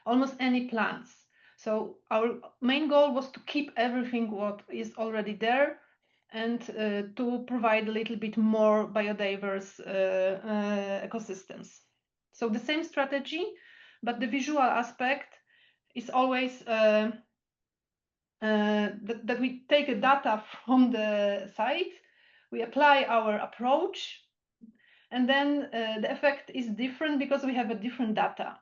Speaker 2: almost any plants. So our main goal was to keep everything what is already there, and to provide a little bit more biodiverse ecosystems. So the same strategy, but the visual aspect is always that we take a data from the site, we apply our approach, and then the effect is different because we have a different data.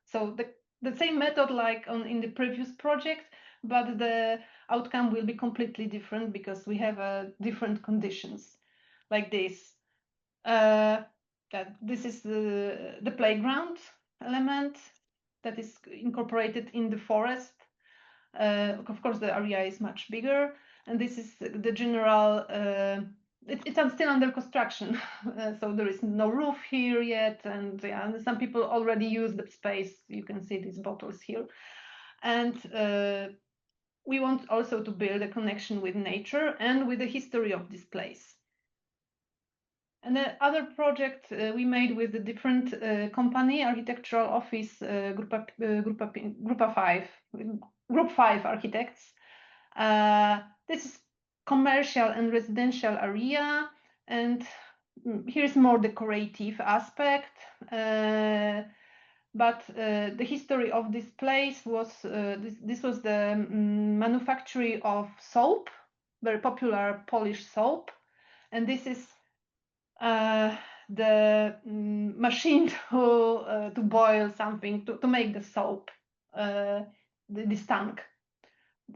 Speaker 2: So the same method like in the previous project, but the outcome will be completely different because we have different conditions, like this. That this is the playground element that is incorporated in the forest. Of course, the area is much bigger, and this is the general. It's still under construction, so there is no roof here yet, and some people already use the space. You can see these bottles here, and we want also to build a connection with nature and with the history of this place. And the other project we made with a different company, architectural office, Group 5 architects. This is commercial and residential area, and here's more decorative aspect. But the history of this place was this was the manufacturing of soap very popular Polish soap, and this is the machine to boil something to make the soap. This tank.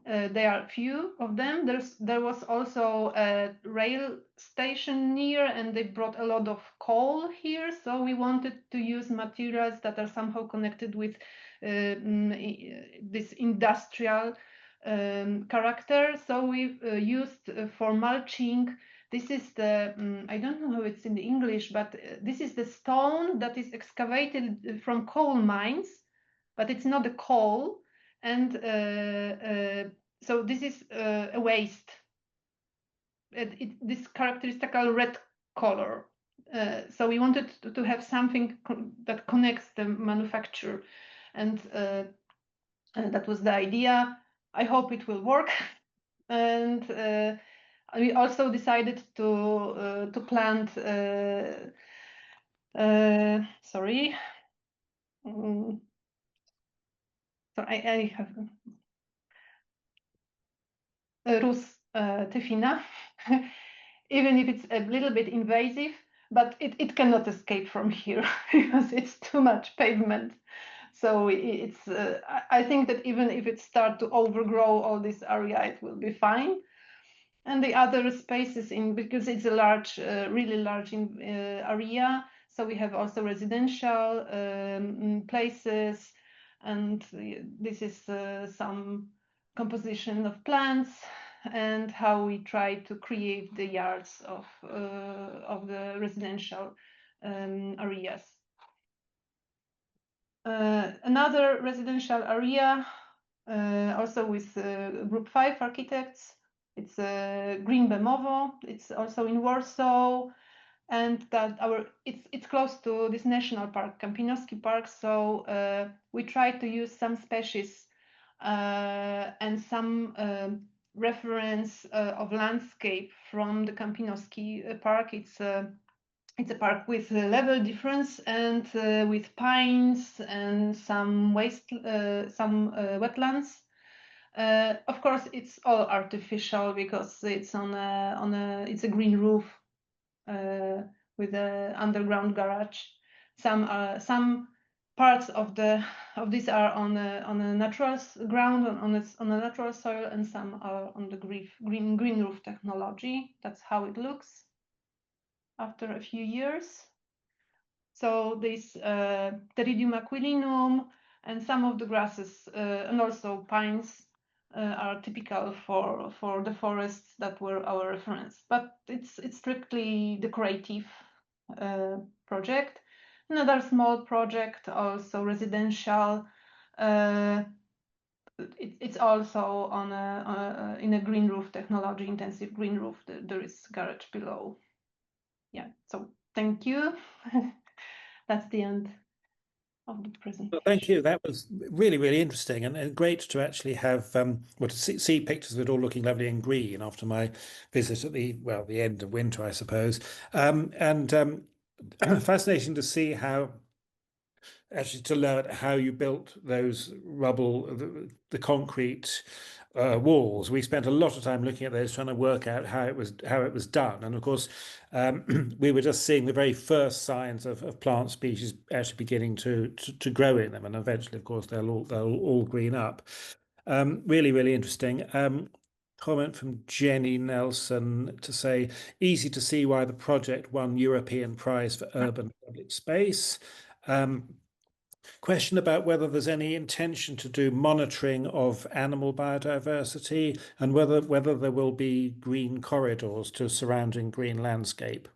Speaker 2: There are few of them. There was also a rail station near, and they brought a lot of coal here. So we wanted to use materials that are somehow connected with this industrial character. So we used for mulching. This is the I don't know how it's in English, but this is the stone that is excavated from coal mines, but it's not a coal. And so this is a waste. This characteristical red color. So we wanted to have something that connects the manufacture, and that was the idea. I hope it will work. And we also decided to plant. Sorry. So I have Rus typhina, even if it's a little bit invasive, but it cannot escape from here because it's too much pavement. So it's I think that even if it starts to overgrow all this area, it will be fine. And the other spaces because it's a large, really large area. So we have also residential places, and this is some composition of plants and how we try to create the yards of the residential areas. Another residential area, also with Group 5 architects. It's Green Bemowo. It's also in Warsaw, and that it's close to this national park, Kampinoski Park. So we try to use some species and some reference of landscape from the Kampinoski Park. It's a park with level difference and with pines and some wetlands. Of course, it's all artificial because it's it's a green roof with an underground garage. Some parts of these are on a natural ground, on a natural soil, and some are on the green roof technology. That's how it looks after a few years. So this Pteridium aquilinum and some of the grasses and also pines are typical for the forests that were our reference. But it's strictly decorative project. Another small project, also residential. It's also on in a green roof technology, intensive green roof. There is garage below. Yeah. So thank you. That's the end of the presentation.
Speaker 1: Well, thank you. That was really, really interesting and great to actually have to see pictures of it all looking lovely and green after my visit at the end of winter, I suppose. Fascinating to see how actually to learn how you built those rubble, the concrete walls. We spent a lot of time looking at those, trying to work out how it was done. And of course, we were just seeing the very first signs of plant species actually beginning to grow in them, and eventually, of course, they'll all green up. Really, really interesting. Comment from Jenny Nelson to say, easy to see why the project won European Prize for Urban Public Space. Question about whether there's any intention to do monitoring of animal biodiversity and whether there will be green corridors to surrounding green landscape.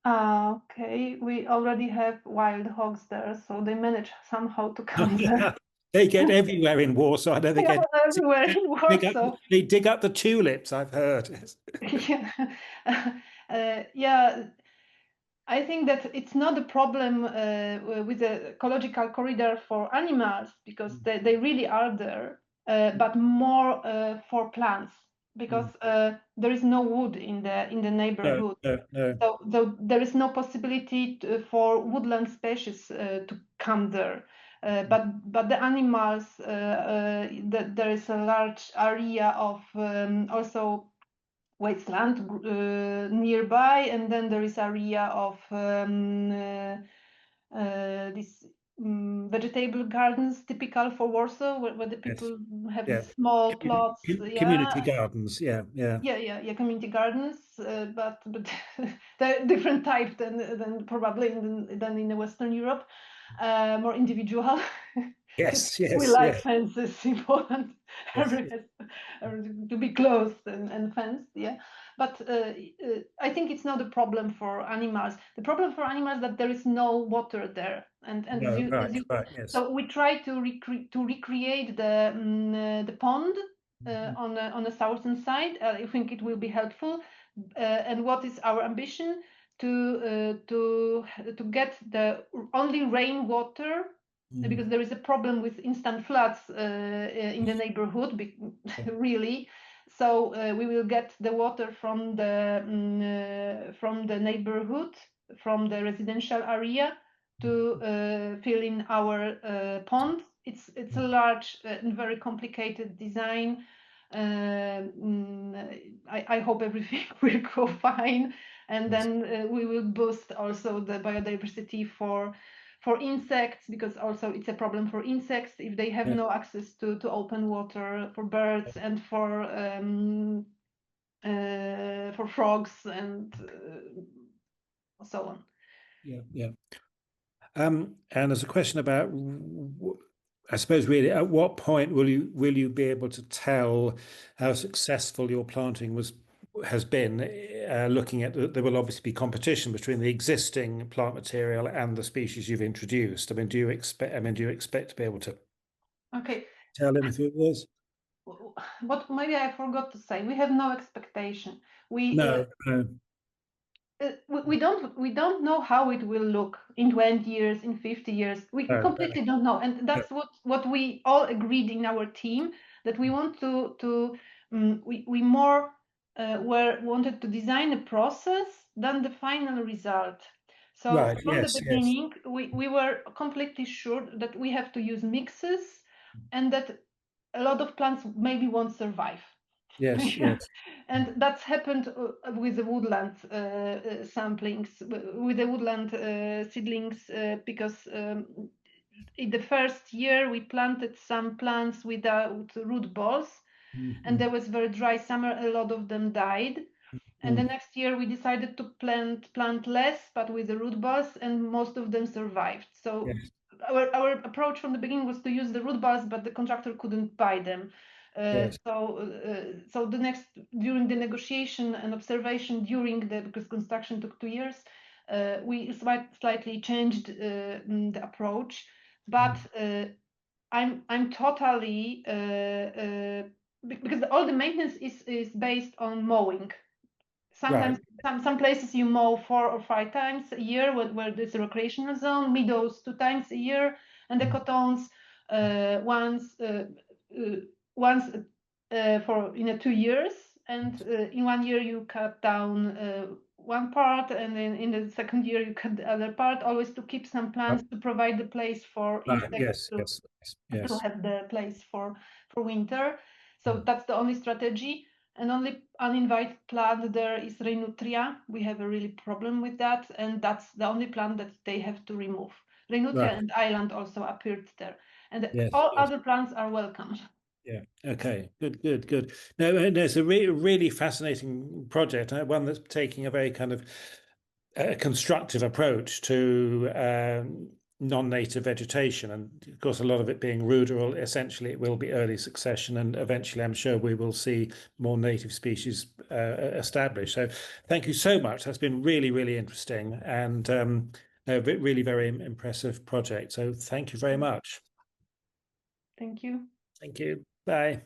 Speaker 2: Okay, we already have wild hogs there, so they manage somehow to come there.
Speaker 1: They get everywhere in Warsaw. I know they get
Speaker 2: everywhere in Warsaw.
Speaker 1: They dig up the tulips, I've heard.
Speaker 2: Yeah. I think that it's not a problem with the ecological corridor for animals because they really are there, but more for plants because there is no wood in the neighborhood.
Speaker 1: No.
Speaker 2: So there is no possibility for woodland species to come there. But the animals, there is a large area of also wasteland nearby, and then there is area of these vegetable gardens typical for Warsaw, where the people have
Speaker 1: Yeah.
Speaker 2: these small plots.
Speaker 1: Community gardens, yeah.
Speaker 2: Community gardens, but they're different type than probably than in the Western Europe, more individual.
Speaker 1: Yes,
Speaker 2: We
Speaker 1: yes,
Speaker 2: like
Speaker 1: yes.
Speaker 2: fences in Poland.
Speaker 1: Yes,
Speaker 2: Everything to be closed and fenced, yeah. But I think it's not a problem for animals. The problem for animals that there is no water there, and
Speaker 1: no, right, yes.
Speaker 2: so we try to recreate the pond on the southern side. I think it will be helpful. And what is our ambition? To get the only rainwater, because there is a problem with instant floods in the neighborhood, really. So we will get the water from the neighborhood, from the residential area, to fill in our pond. It's a large and very complicated design. I hope everything will go fine, and then we will boost also the biodiversity for insects, because also it's a problem for insects if they have no access to open water, for birds, and for frogs and so on.
Speaker 1: Yeah. And there's a question about, I suppose, really, at what point will you be able to tell how successful your planting has been? Looking at there will obviously be competition between the existing plant material and the species you've introduced. Do you expect to be able to tell in a few years?
Speaker 2: What maybe I forgot to say, we have no expectation.
Speaker 1: No.
Speaker 2: We don't know how it will look in 20 years, in 50 years. We completely don't know, and that's what we all agreed in our team, that we want we more wanted to design a process than the final result. So from the beginning, we were completely sure that we have to use mixes, and that a lot of plants maybe won't survive.
Speaker 1: Yes.
Speaker 2: And that's happened with the woodland samplings, with the woodland seedlings, because in the first year we planted some plants without root balls, and there was very dry summer. A lot of them died. And the next year we decided to plant less, but with the root balls, and most of them survived. So our approach from the beginning was to use the root balls, but the contractor couldn't buy them. So during the negotiation and observation because construction took 2 years, we slightly changed the approach. But I'm totally because all the maintenance is based on mowing. Sometimes some places you mow 4 or 5 times a year, where there's a recreational zone. Meadows 2 times a year, and the cotons once for 2 years. And in 1 year you cut down one part, and then in the second year you cut the other part, always to keep some plants to provide the place for insects to have the place for winter. So that's the only strategy. And only uninvited plant there is Reinutria. We have a really problem with that, and that's the only plant that they have to remove. Reinutria and Island also appeared there, and all other plants are welcome.
Speaker 1: Yeah. Okay. Good. No, it's a really fascinating project. One that's taking a very kind of constructive approach to non-native vegetation, and of course a lot of it being ruderal. Essentially it will be early succession, and eventually I'm sure we will see more native species established. So thank you so much. That's been really interesting, and really very impressive project. So thank you very much.
Speaker 2: Thank you.
Speaker 1: Thank you. Bye.